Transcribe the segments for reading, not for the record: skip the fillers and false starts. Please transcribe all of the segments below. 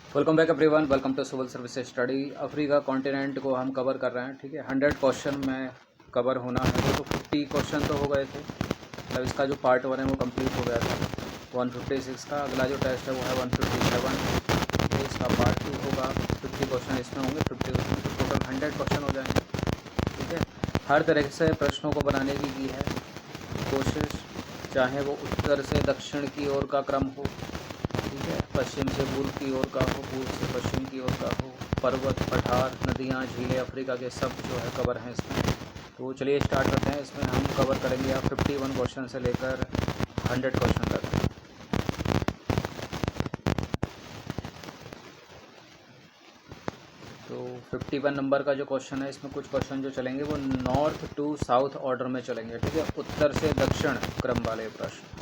Welcome back everyone, welcome to civil service study. Africa continent को हम cover कर रहे हैं। ठीक है, 100 क्वेश्चन में कवर होना है। तो 50 क्वेश्चन तो हो गए थे, मतलब इसका जो पार्ट 1 है वो कंप्लीट हो गया था 156 का। अगला जो टेस्ट है वो है 157। इसका पार्ट 2 होगा। 50 क्वेश्चन इसमें होंगे, 50 उसमें, तो टोटल 100 क्वेश्चन हो जाएंगे। ठीक है, हर तरह से प्रश्नों को बनाने की है कोशिश, चाहे वो उत्तर से दक्षिण की ओर का क्रम हो, ठीक है, पश्चिम से पूर्व की ओर का हो, पूर्व से पश्चिम की ओर का हो, पर्वत, पठार, नदियाँ, झीलें, अफ्रीका के सब जो है कवर हैं इसमें। तो चलिए स्टार्ट करते हैं। इसमें हम कवर करेंगे आप 51 क्वेश्चन से लेकर 100 क्वेश्चन तक। तो 51 नंबर का जो क्वेश्चन है, इसमें कुछ क्वेश्चन जो चलेंगे वो नॉर्थ टू साउथ ऑर्डर में चलेंगे। ठीक है, उत्तर से दक्षिण क्रम वाले प्रश्न।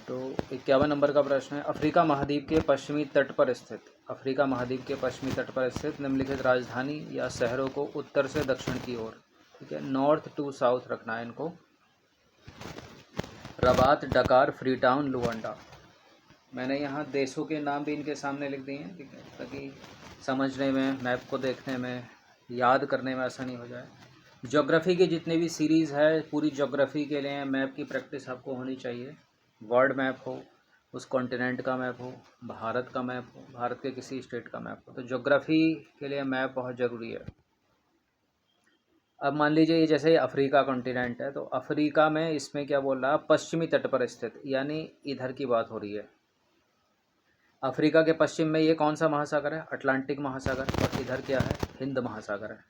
तो 51 नंबर का प्रश्न है, अफ्रीका महाद्वीप के पश्चिमी तट पर स्थित, अफ्रीका महाद्वीप के पश्चिमी तट पर स्थित निम्नलिखित राजधानी या शहरों को उत्तर से दक्षिण की ओर, ठीक है, नॉर्थ टू साउथ रखना है इनको। रबात, डकार, फ्रीटाउन, लुआंडा। मैंने यहाँ देशों के नाम भी इनके सामने लिख दिए हैं, ठीक है, ताकि समझने में, मैप को देखने में, याद करने में आसानी हो जाए। ज्योग्राफी की जितनी भी सीरीज़ है, पूरी ज्योग्राफी के लिए मैप की प्रैक्टिस आपको होनी चाहिए। वर्ल्ड मैप हो, उस कॉन्टिनेंट का मैप हो, भारत का मैप हो, भारत के किसी स्टेट का मैप हो, तो ज्योग्राफी के लिए मैप बहुत ज़रूरी है। अब मान लीजिए ये जैसे अफ्रीका कॉन्टिनेंट है, तो अफ्रीका में इसमें क्या बोल रहा है, पश्चिमी तट पर स्थित, यानी इधर की बात हो रही है। अफ्रीका के पश्चिम में ये कौन सा महासागर है? अटलांटिक महासागर। और इधर क्या है? हिंद महासागर है।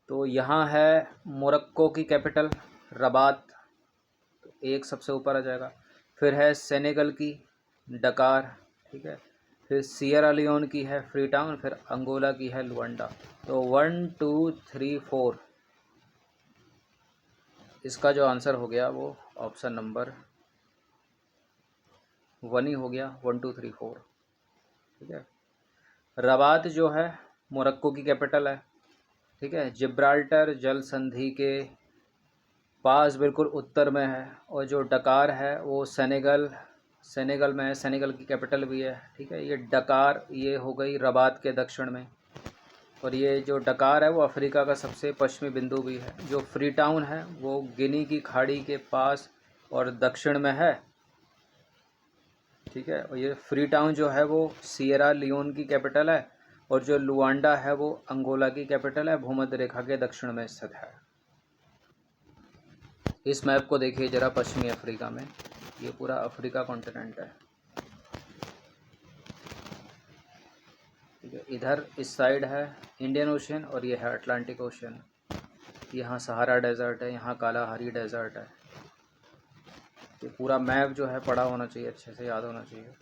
तो यहाँ है मोरक्को की कैपिटल रबात, तो एक सबसे ऊपर आ जाएगा। फिर है सेनेगल की डकार, ठीक है, फिर सियरा लियोन की है फ्रीटाउन, फिर अंगोला की है लुआंडा। तो 1 2 3 4 इसका जो आंसर हो गया वो ऑप्शन नंबर 1 ही हो गया। 1 2 3 4, ठीक है। रबात जो है मोरक्को की कैपिटल है, ठीक है, जिब्राल्टर जल संधि के पास बिल्कुल उत्तर में है। और जो डकार है वो सेनेगल में है, सेनेगल की कैपिटल भी है, ठीक है। ये डकार ये हो गई रबात के दक्षिण में। और ये जो डकार है वो अफ्रीका का सबसे पश्चिमी बिंदु भी है। जो फ्री टाउन है वो गिनी की खाड़ी के पास और दक्षिण में है, ठीक है। और ये फ्री टाउन जो है वो सियरा लियोन की कैपिटल है। और जो लुआंडा है वो अंगोला की कैपिटल है, भूमध्य रेखा के दक्षिण में स्थित है। इस मैप को देखिए जरा, पश्चिमी अफ्रीका में ये पूरा अफ्रीका कॉन्टिनेंट है, ठीक है। इधर इस साइड है इंडियन ओशन और ये है अटलांटिक ओशन। यहाँ सहारा डेजर्ट है, यहाँ कालाहारी डेजर्ट है। ये पूरा मैप जो है पढ़ा होना चाहिए, अच्छे से याद होना चाहिए।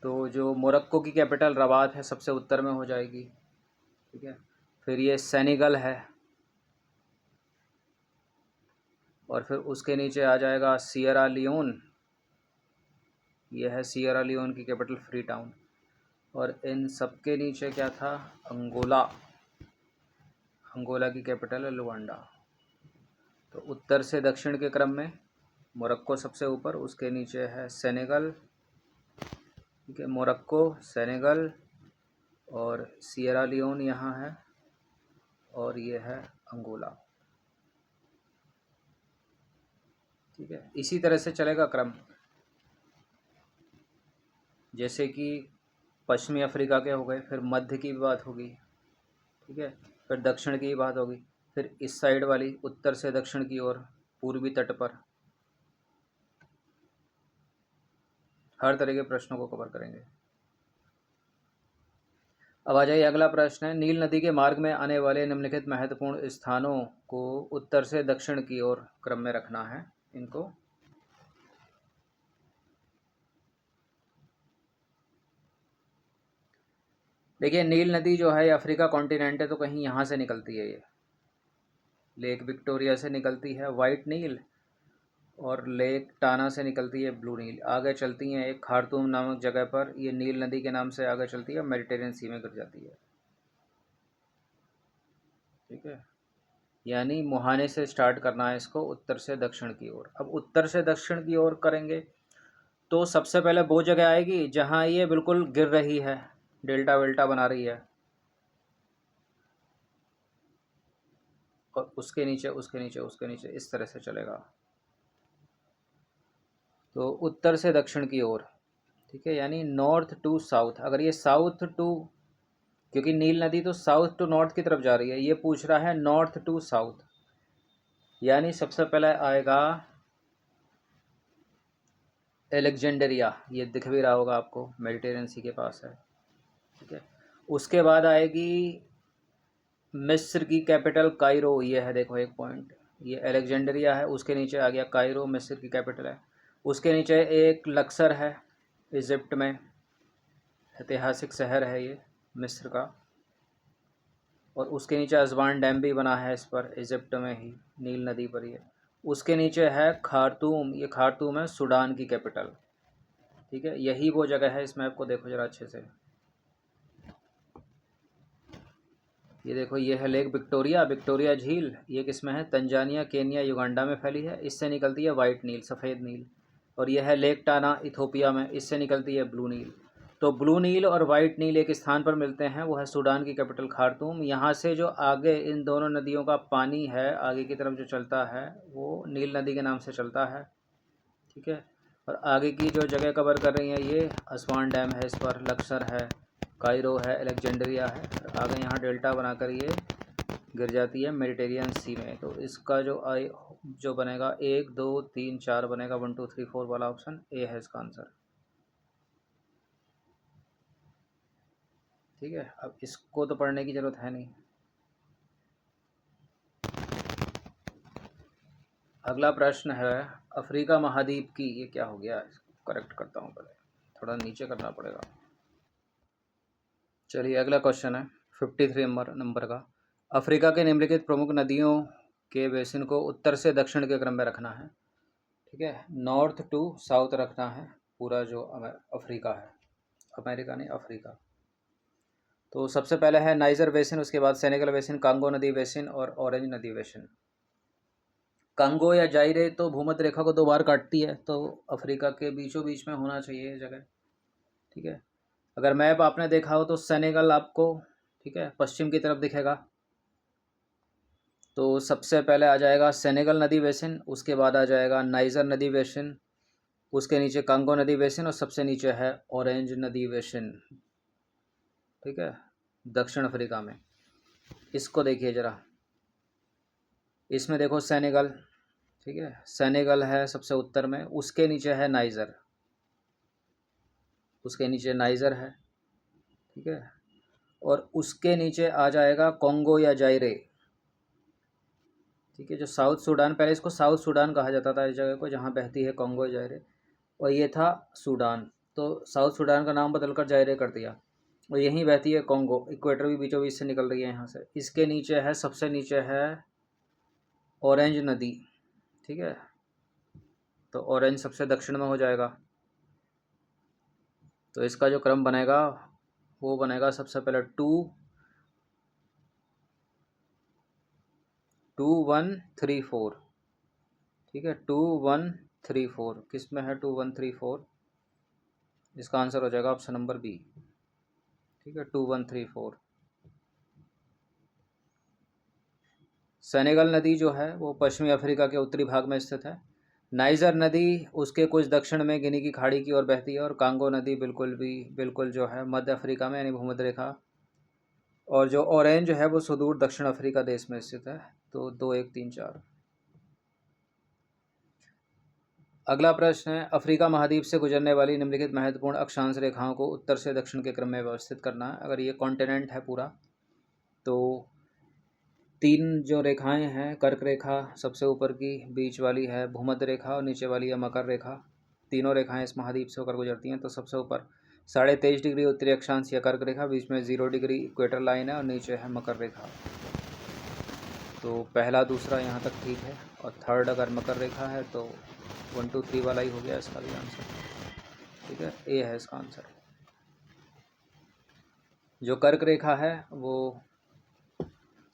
तो जो मोरक्को की कैपिटल रबात है सबसे उत्तर में हो जाएगी, ठीक है। फिर ये सेनेगल है, और फिर उसके नीचे आ जाएगा सियरा लियोन, ये है सियरा लियोन की कैपिटल फ्री टाउन। और इन सबके नीचे क्या था? अंगोला, अंगोला की कैपिटल है लुआंडा। तो उत्तर से दक्षिण के क्रम में मोरक्को सबसे ऊपर, उसके नीचे है सेनेगल, ठीक है, मोरक्को, सेनेगल और सियरा लियोन यहाँ है, और ये है अंगोला, ठीक है। इसी तरह से चलेगा क्रम, जैसे कि पश्चिमी अफ्रीका के हो गए, फिर मध्य की भी बात होगी, ठीक है, फिर दक्षिण की बात होगी, फिर इस साइड वाली उत्तर से दक्षिण की ओर पूर्वी तट पर, हर तरह के प्रश्नों को कवर करेंगे। अब आ जाइए, अगला प्रश्न है, नील नदी के मार्ग में आने वाले निम्नलिखित महत्वपूर्ण स्थानों को उत्तर से दक्षिण की ओर क्रम में रखना है इनको। देखिए, नील नदी जो है अफ्रीका कॉन्टिनेंट है, तो कहीं यहाँ से निकलती है, ये लेक विक्टोरिया से निकलती है वाइट नील, और लेक टाना से निकलती है ब्लू नील। आगे चलती हैं एक खार्तूम नामक जगह पर, ये नील नदी के नाम से आगे चलती है, मेडिटेरियन सी में गिर जाती है, ठीक है। यानी मुहाने से स्टार्ट करना है इसको, उत्तर से दक्षिण की ओर। अब उत्तर से दक्षिण की ओर करेंगे तो सबसे पहले वो जगह आएगी जहाँ ये बिल्कुल गिर रही है, डेल्टा वेल्टा बना रही है, और उसके नीचे उसके नीचे उसके नीचे इस तरह से चलेगा। तो उत्तर से दक्षिण की ओर, ठीक है, यानी नॉर्थ टू साउथ। अगर ये साउथ टू, क्योंकि नील नदी तो साउथ टू नॉर्थ की तरफ जा रही है, ये पूछ रहा है नॉर्थ टू साउथ, यानी सबसे पहले आएगा एलेक्जेंडरिया, ये दिख भी रहा होगा आपको, मेडिटेरियन सी के पास है, ठीक है। उसके बाद आएगी मिस्र की कैपिटल कायरो, ये है देखो एक पॉइंट, ये एलेक्जेंडरिया है, उसके नीचे आ गया कायरो, मिस्र की कैपिटल है। उसके नीचे एक लक्सर है, इजिप्ट में ऐतिहासिक शहर है ये मिस्र का, और उसके नीचे असवान डैम भी बना है इस पर, इजिप्ट में ही, नील नदी पर ही है। उसके नीचे है खार्तूम, ये खार्तूम है सूडान की कैपिटल, ठीक है। यही वो जगह है, इस मैप को देखो जरा अच्छे से, ये देखो, ये है लेक विक्टोरिया, विक्टोरिया झील, ये किसमें है, तंजानिया, केनिया, युगांडा में फैली है, इससे निकलती है वाइट नील, सफ़ेद नील। और यह है लेक टाना, इथोपिया में, इससे निकलती है ब्लू नील। तो ब्लू नील और वाइट नील एक स्थान पर मिलते हैं, वो है सूडान की कैपिटल खार्तूम। यहाँ से जो आगे इन दोनों नदियों का पानी है आगे की तरफ जो चलता है वो नील नदी के नाम से चलता है, ठीक है। और आगे की जो जगह कवर कर रही है ये असवान डैम है, इस पर लक्सर है, कायरो है, अलेक्जेंड्रिया है, आगे यहाँ डेल्टा बनाकर ये गिर जाती है मेडिटेरियन सी में। तो इसका जो बनेगा 1 2 3 4 बनेगा, 1 2 3 4 वाला ऑप्शन ए है इसका आंसर, ठीक है। अब इसको तो पढ़ने की ज़रूरत है नहीं। अगला प्रश्न है अफ्रीका महाद्वीप की, ये क्या हो गया, इसको करेक्ट करता हूँ पहले, थोड़ा नीचे करना पड़ेगा। चलिए अगला क्वेश्चन है 53 नंबर का। अफ्रीका के निम्नलिखित प्रमुख नदियों के बेसिन को उत्तर से दक्षिण के क्रम में रखना है, ठीक है, नॉर्थ टू साउथ रखना है पूरा जो अफ्रीका है, अमेरिका नहीं अफ्रीका। तो सबसे पहले है नाइजर बेसिन, उसके बाद सेनेगल बेसिन, कांगो नदी बेसिन और ऑरेंज नदी बेसिन। कांगो या जाइरे तो भूमध्य रेखा को 2 बार काटती है, तो अफ्रीका के बीचों बीच में होना चाहिए ये जगह, ठीक है। अगर मैप आपने देखा हो तो सेनेगल आपको, ठीक है, पश्चिम की तरफ दिखेगा। तो सबसे पहले आ जाएगा सेनेगल नदी बेसिन, उसके बाद आ जाएगा नाइजर नदी बेसिन, उसके नीचे कांगो नदी बेसिन और सबसे नीचे है ऑरेंज नदी बेसिन, ठीक है, दक्षिण अफ्रीका में। इसको देखिए ज़रा, इसमें देखो सेनेगल, ठीक है, सेनेगल है सबसे उत्तर में, उसके नीचे है नाइजर, उसके नीचे नाइजर है, ठीक है, और उसके नीचे आ जाएगा कॉन्गो या जायरे, ठीक है, जो साउथ सूडान, पहले इसको साउथ सूडान कहा जाता था इस जगह को जहाँ बहती है कॉन्गो जायरे, और ये था सूडान, तो साउथ सूडान का नाम बदलकर जायरे कर दिया, और यहीं बहती है कॉन्गो, इक्वेटर भी बीचों बीच से निकल रही है यहाँ से। इसके नीचे है, सबसे नीचे है ऑरेंज नदी, ठीक है, तो ऑरेंज सबसे दक्षिण में हो जाएगा। तो इसका जो क्रम बनेगा वो बनेगा सबसे पहले 2 1 3 4, ठीक है, 2 1 3 4, किस में है 2 1 3 4, इसका आंसर हो जाएगा ऑप्शन नंबर बी, ठीक है, 2 1 3 4। सेनेगल नदी जो है वो पश्चिमी अफ्रीका के उत्तरी भाग में स्थित है, नाइजर नदी उसके कुछ दक्षिण में गिनी की खाड़ी की ओर बहती है, और कांगो नदी बिल्कुल जो है मध्य अफ्रीका में यानी भूमध्य रेखा, और जो ऑरेंज है वो सुदूर दक्षिण अफ्रीका देश में स्थित है। तो 2 1 3 4। अगला प्रश्न है अफ्रीका महाद्वीप से गुजरने वाली निम्नलिखित महत्वपूर्ण अक्षांश रेखाओं को उत्तर से दक्षिण के क्रम में व्यवस्थित करना है। अगर ये कॉन्टिनेंट है पूरा, तो 3 जो रेखाएं हैं, कर्क रेखा सबसे ऊपर की, बीच वाली है भूमध्य रेखा और नीचे वाली है मकर रेखा, तीनों रेखाएं इस महाद्वीप से होकर गुजरती हैं। तो सबसे ऊपर 23.5 डिग्री उत्तरी अक्षांश या कर्क रेखा, बीच में 0 डिग्री इक्वेटर लाइन है और नीचे है मकर रेखा। तो पहला दूसरा यहाँ तक ठीक है, और थर्ड अगर मकर रेखा है तो 1 2 3 वाला ही हो गया इसका भी आंसर, ठीक है, ए है इसका आंसर। जो कर्क रेखा है वो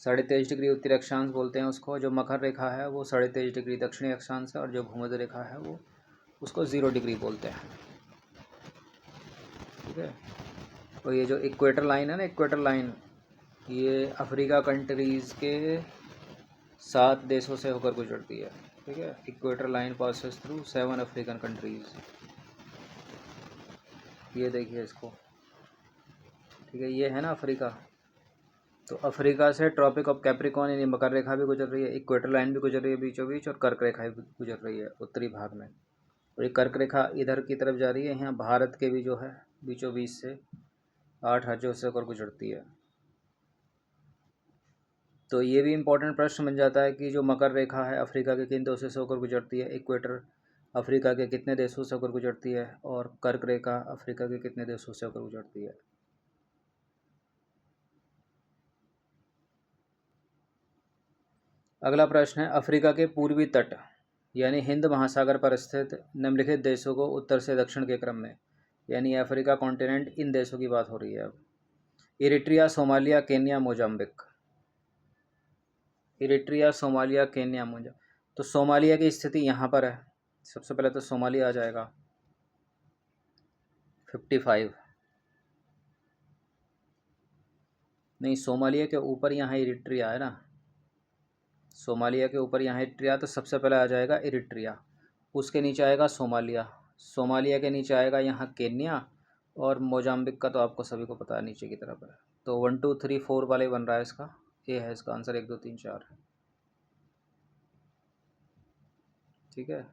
23.5 डिग्री उत्तरी अक्षांश बोलते हैं उसको, जो मकर रेखा है वो 23.5 डिग्री दक्षिणी अक्षांश है, और जो भूमध्य रेखा है वो उसको 0 डिग्री बोलते हैं। ठीक है। और ये जो इक्वेटर लाइन है ना, इक्वेटर लाइन, ये अफ्रीका कंट्रीज़ के 7 देशों से होकर गुजरती है। ठीक है। Equator line passes through 7 African countries. ये देखिए इसको। ठीक है। ये है ना अफ्रीका, तो अफ्रीका से ट्रॉपिक ऑफ कैप्रिकॉर्न यानी मकर रेखा भी गुजर रही है, इक्वेटर लाइन भी गुजर रही है बीचों बीच, और कर्क रेखा भी गुजर रही है उत्तरी भाग में। और ये कर्क रेखा इधर की तरफ जा रही है, यहाँ भारत के भी जो है बीचों बीच से 8 राज्यों से होकर गुजरती है। तो ये भी इम्पोर्टेंट प्रश्न बन जाता है कि जो मकर रेखा है अफ्रीका के किन देशों से होकर गुजरती है, इक्वेटर अफ्रीका के कितने देशों से होकर गुजरती है, और कर्क रेखा अफ्रीका के कितने देशों से होकर गुजरती है। अगला प्रश्न है, अफ्रीका के पूर्वी तट यानी हिंद महासागर पर स्थित निम्नलिखित देशों को उत्तर से दक्षिण के क्रम में, यानी अफ्रीका कॉन्टिनेंट, इन देशों की बात हो रही है अब। Eritrea, Somalia, Kenya, Mozambique. Eritrea, Somalia, Kenya, Mozambique. तो सोमालिया की स्थिति यहाँ पर है, सबसे पहले तो सोमालिया आ जाएगा 55। नहीं, सोमालिया के ऊपर यहाँ इरिट्रिया है ना, सोमालिया के ऊपर यहाँ इरिट्रिया, तो सबसे पहले आ जाएगा इरिट्रिया, उसके नीचे आएगा सोमालिया, सोमालिया के नीचे आएगा यहाँ केन्या, और मोजाम्बिक का तो आपको सभी को पता है नीचे की तरफ है। तो 1 2 3 4 वाले बन रहा है इसका, ये है इसका आंसर 1 2 3 4। ठीक है।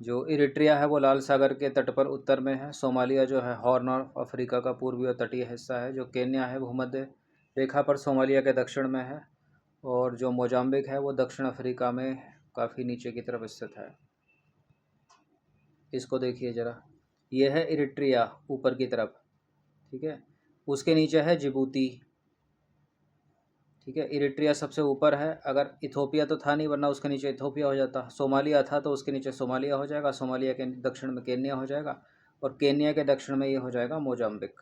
जो इरिट्रिया है वो लाल सागर के तट पर उत्तर में है, सोमालिया जो है हॉर्न ऑफ अफ्रीका का पूर्वी और तटीय हिस्सा है, जो केन्या है भूमध्य रेखा पर सोमालिया के दक्षिण में है, और जो मोजाम्बिक है वो दक्षिण अफ्रीका में काफ़ी नीचे की तरफ स्थित है। इसको देखिए ज़रा, ये है इरिट्रिया ऊपर की तरफ। ठीक है। उसके नीचे है जिबूती। ठीक है। इरिट्रिया सबसे ऊपर है, अगर इथोपिया तो था नहीं, वरना उसके नीचे इथोपिया हो जाता। सोमालिया था तो उसके नीचे सोमालिया हो जाएगा, सोमालिया के दक्षिण में केन्या हो जाएगा, और केन्या के दक्षिण में ये हो जाएगा मोजाम्बिक।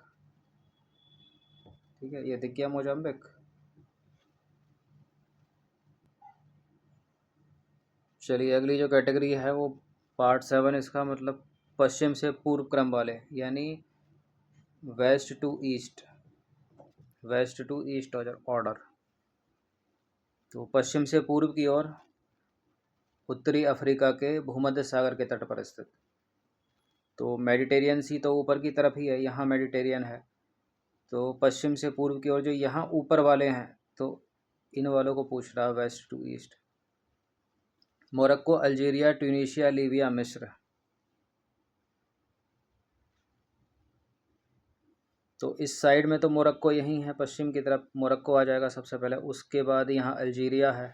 ठीक है। ये दिख गया मोजाम्बिक। चलिए अगली जो कैटेगरी है वो पार्ट 7, इसका मतलब पश्चिम से पूर्व क्रम वाले, यानी west to east, west to east order. तो पश्चिम से पूर्व की ओर उत्तरी अफ्रीका के भूमध्य सागर के तट पर स्थित। तो मेडिटेरियन सी तो ऊपर की तरफ ही है, यहाँ मेडिटेरियन है, तो पश्चिम से पूर्व की ओर जो यहाँ ऊपर वाले हैं, तो इन वालों को पूछ रहा है west to east. Morocco, Algeria, Tunisia, Libya, मिस्र। तो इस साइड में तो मोरक्को यहीं है, पश्चिम की तरफ मोरक्को आ जाएगा सबसे पहले, उसके बाद यहाँ अल्जीरिया है।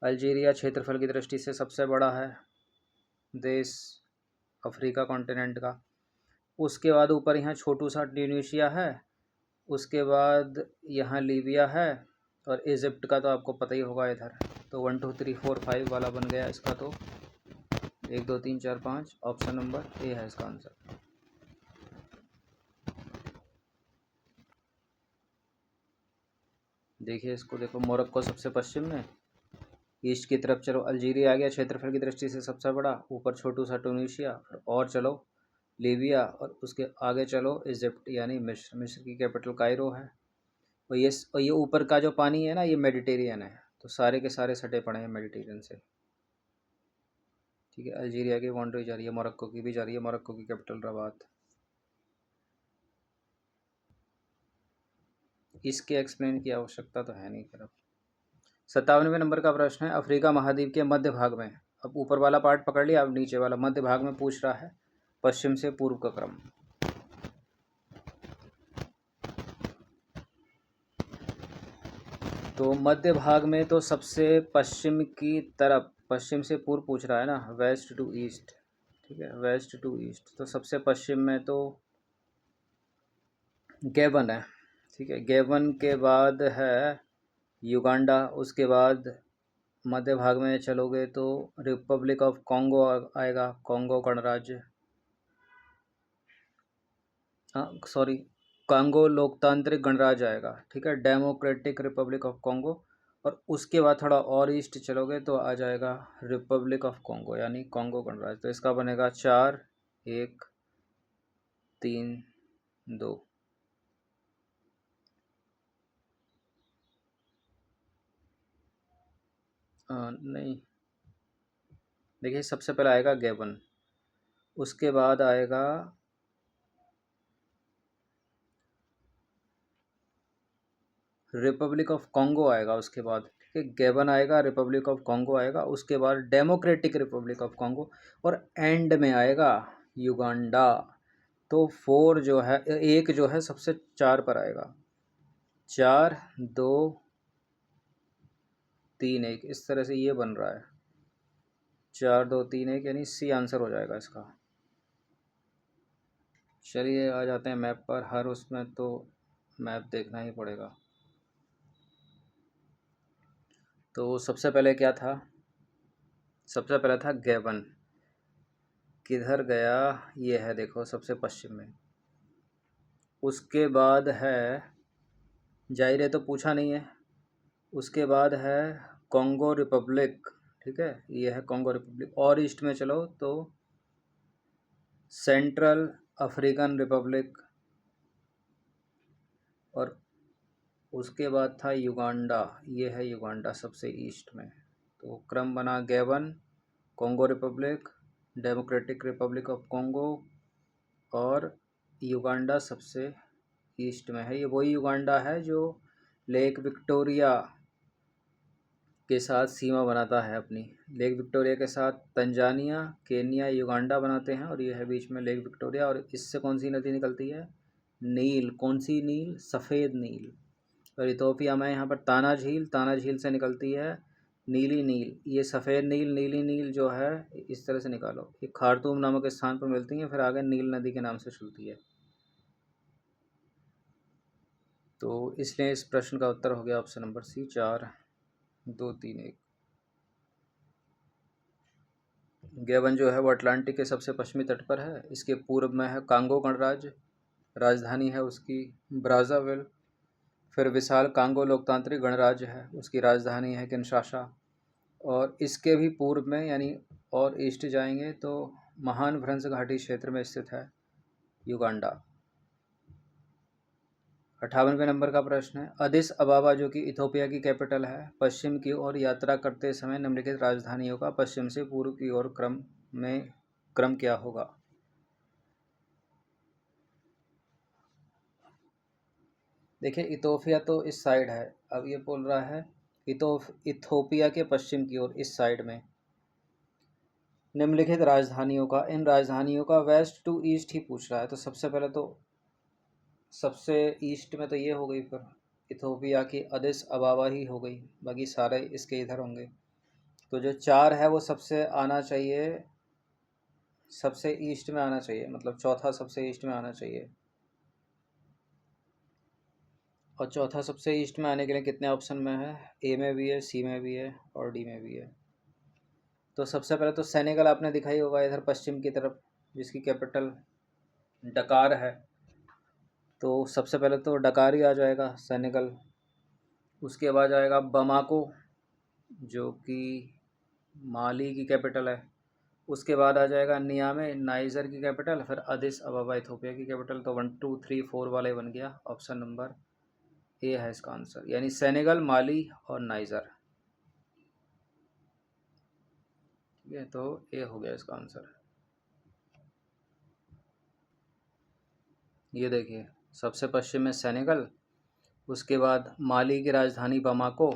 अल्जीरिया क्षेत्रफल की दृष्टि से सबसे बड़ा है देश अफ्रीका कॉन्टिनेंट का। उसके बाद ऊपर यहाँ छोटू सा ट्यूनीशिया है, उसके बाद यहाँ लीबिया है, और इजिप्ट का तो आपको पता ही होगा इधर। तो 1 2 3 4 5 वाला बन गया इसका, तो 1 2 3 4 5, ऑप्शन नंबर ए है इसका आंसर। देखिए इसको, देखो मोरक्को सबसे पश्चिम में, ईस्ट की तरफ चलो अल्जीरिया आ गया क्षेत्रफल की दृष्टि से सबसे बड़ा, ऊपर छोटू सा ट्यूनीशिया, और चलो लीबिया, और उसके आगे चलो इजिप्ट यानी मिस्र। मिस्र की कैपिटल कायरो है। और ये ऊपर का जो पानी है ना, ये मेडिटेरियन है, तो सारे के सारे सटे पड़े हैं मेडिटेरियन से। ठीक है। अल्जीरिया की बाउंड्री जा रही है, मोरक्को की भी जा रही है, मोरक्को की कैपिटल रबात। इसके एक्सप्लेन की आवश्यकता तो है नहीं फिर। अब 57वें नंबर का प्रश्न है, अफ्रीका महाद्वीप के मध्य भाग में, अब ऊपर वाला पार्ट पकड़ लिया, अब नीचे वाला मध्य भाग में पूछ रहा है पश्चिम से पूर्व का क्रम। तो मध्य भाग में तो सबसे पश्चिम की तरफ, पश्चिम से पूर्व पूछ रहा है ना, वेस्ट टू ईस्ट। ठीक है। वेस्ट टू ईस्ट, तो सबसे पश्चिम में तो गैबन है। ठीक है। गैबन के बाद है युगांडा, उसके बाद मध्य भाग में चलोगे तो रिपब्लिक ऑफ कॉन्गो आएगा, कॉन्गो गणराज्य, हाँ सॉरी, कॉन्गो लोकतांत्रिक गणराज्य आएगा। ठीक है। डेमोक्रेटिक रिपब्लिक ऑफ कॉन्गो, और उसके बाद थोड़ा और ईस्ट चलोगे तो आ जाएगा रिपब्लिक ऑफ कॉन्गो, यानी कॉन्गो गणराज्य। तो इसका बनेगा 4-1-3-2। नहीं, देखिए सबसे पहले आएगा गैबन, उसके बाद आएगा रिपब्लिक ऑफ कॉन्गो आएगा, उसके बाद ठीक है गैबन आएगा, रिपब्लिक ऑफ कॉन्गो आएगा, उसके बाद डेमोक्रेटिक रिपब्लिक ऑफ कॉन्गो, और एंड में आएगा युगांडा। तो 4 जो है, एक जो है सबसे 4 पर आएगा। 4-2-3-1 इस तरह से ये बन रहा है। 4-2-3-1 यानी सी आंसर हो जाएगा इसका। चलिए आ जाते हैं मैप पर। हर उसमें तो मैप देखना ही पड़ेगा। तो सबसे पहले क्या था? सबसे पहले था गैबन। किधर गया? ये है, देखो सबसे पश्चिम में। उसके बाद है जाइरे, तो पूछा नहीं है। उसके बाद है कॉन्गो रिपब्लिक, ठीक है, ये है कॉन्गो रिपब्लिक। और ईस्ट में चलो तो सेंट्रल अफ्रीकन रिपब्लिक, और उसके बाद था युगांडा, ये है युगांडा सबसे ईस्ट में। तो क्रम बना Gabon, Congo Republic, democratic Republic of Congo, और युगांडा सबसे ईस्ट में है। ये वही युगांडा है जो लेक विक्टोरिया के साथ सीमा बनाता है अपनी। लेक विक्टोरिया के साथ तंजानिया, केन्या, युगांडा बनाते हैं, और ये है बीच में लेक विक्टोरिया। और इससे कौन सी नदी निकलती है? नील। कौन सी नील? सफ़ेद नील। और इथोपिया में यहाँ पर ताना झील, ताना झील से निकलती है नीली नील। ये सफ़ेद नील, नीली नील जो है इस तरह से निकालो, ये खार्तूम नामक स्थान पर मिलती हैं, फिर आगे नील नदी के नाम से चलती है। तो इसलिए इस प्रश्न का उत्तर हो गया ऑप्शन नंबर सी, 4-2-3-1। गैबन जो है वो अटलांटिक के सबसे पश्चिमी तट पर है। इसके पूर्व में है कांगो गणराज्य, राजधानी है उसकी ब्राज़ाविल। फिर विशाल कांगो लोकतांत्रिक गणराज्य है, उसकी राजधानी है किनशासा। और इसके भी पूर्व में यानी और ईस्ट जाएंगे तो महान भ्रंश घाटी क्षेत्र में स्थित है युगांडा। 58वें नंबर का प्रश्न है, अदिस अबाबा जो कि इथोपिया की कैपिटल है, पश्चिम की ओर यात्रा करते समय निम्नलिखित राजधानियों का पश्चिम से पूर्व की ओर क्रम क्या होगा? देखिए इथोपिया तो इस साइड है, अब ये बोल रहा है इथोपिया के पश्चिम की ओर इस साइड में निम्नलिखित राजधानियों का, इन राजधानियों का वेस्ट टू ईस्ट ही पूछ रहा है। तो सबसे पहले तो सबसे ईस्ट में तो ये हो गई, फिर इथोपिया की अदिस अबाबा ही हो गई, बाकी सारे इसके इधर होंगे। तो जो 4 है वो सबसे आना चाहिए, सबसे ईस्ट में आना चाहिए, मतलब चौथा सबसे ईस्ट में आना चाहिए। और चौथा सबसे ईस्ट में आने के लिए कितने ऑप्शन में है? ए में भी है, सी में भी है, और डी में भी है। तो सबसे पहले तो सेनेगल आपने दिखाई होगा इधर पश्चिम की तरफ, जिसकी कैपिटल डकार है। तो सबसे पहले तो डकार ही आ जाएगा, सेनेगल। उसके बाद आएगा बमाको जो कि माली की कैपिटल है। उसके बाद आ जाएगा नियामे, नाइजर की कैपिटल। फिर अदिस अबाबा इथोपिया की कैपिटल। तो 1 2 3 4 वाले बन गया। ऑप्शन नंबर ए है इसका आंसर, यानी सेनेगल, माली और नाइजर। ठीक है, तो ए हो गया इसका आंसर। ये देखिए सबसे पश्चिम में सेनेगल, उसके बाद माली की राजधानी बमाको,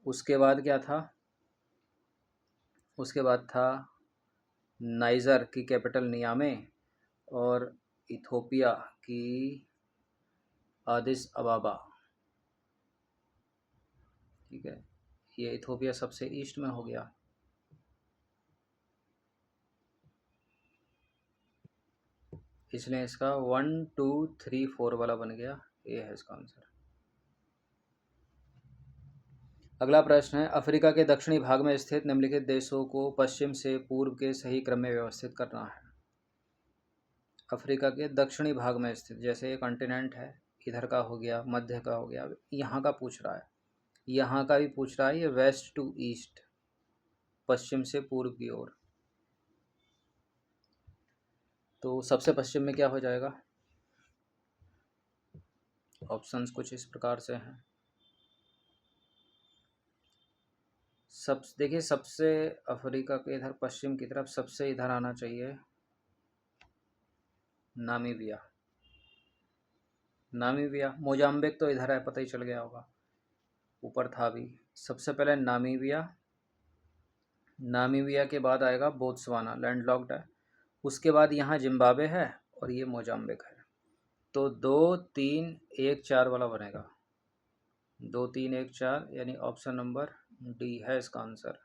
उसके बाद क्या था? उसके बाद था नाइजर की कैपिटल नियामे, और इथोपिया की आदिस अबाबा। ठीक है, ये इथोपिया सबसे ईस्ट में हो गया। इसलिए इसका 1 2 3 4 वाला बन गया, ये है इसका आंसर। अगला प्रश्न है, अफ्रीका के दक्षिणी भाग में स्थित निम्नलिखित देशों को पश्चिम से पूर्व के सही क्रम में व्यवस्थित करना है। अफ्रीका के दक्षिणी भाग में स्थित, जैसे ये कॉन्टिनेंट है, इधर का हो गया, मध्य का हो गया, यहाँ का पूछ रहा है। यहाँ का भी पूछ रहा है, ये वेस्ट टू ईस्ट, पश्चिम से पूर्व की ओर। तो सबसे पश्चिम में क्या हो जाएगा? ऑप्शंस कुछ इस प्रकार से हैं। सब देखिए, सबसे अफ्रीका के इधर पश्चिम की तरफ सबसे इधर आना चाहिए नामीबिया। नामीबिया, मोजाम्बिक तो इधर है, पता ही चल गया होगा, ऊपर था भी। सबसे पहले नामीबिया, नामीबिया के बाद आएगा बोत्सवाना, लैंडलॉक्ड है। उसके बाद यहाँ जिम्बाब्वे है और ये मोजाम्बिक है। तो 2 3 1 4 वाला बनेगा, 2 3 1 4, यानी ऑप्शन नंबर डी है इसका आंसर।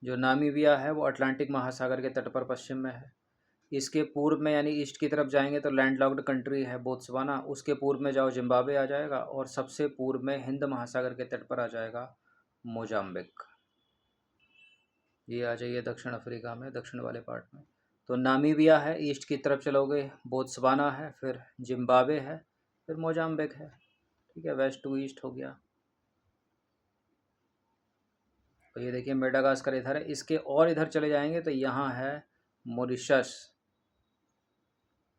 जो नामीबिया है वो अटलांटिक महासागर के तट पर पश्चिम में है। इसके पूर्व में यानी ईस्ट की तरफ जाएंगे तो लैंडलॉक्ड कंट्री है बोत्सवाना, उसके पूर्व में जाओ जिम्बाब्वे आ जाएगा, और सबसे पूर्व में हिंद महासागर के तट पर आ जाएगा मोजाम्बिक। ये आ जाइए दक्षिण अफ्रीका में, दक्षिण वाले पार्ट में। तो नामीबिया है, ईस्ट की तरफ चलोगे बोत्सवाना है, फिर जिम्बाब्वे है, फिर मोजाम्बिक है। ठीक है, वेस्ट टू ईस्ट हो गया। तो ये देखिए मेडागास्कर इधर है, इसके और इधर चले जाएंगे तो यहाँ है मॉरिशस।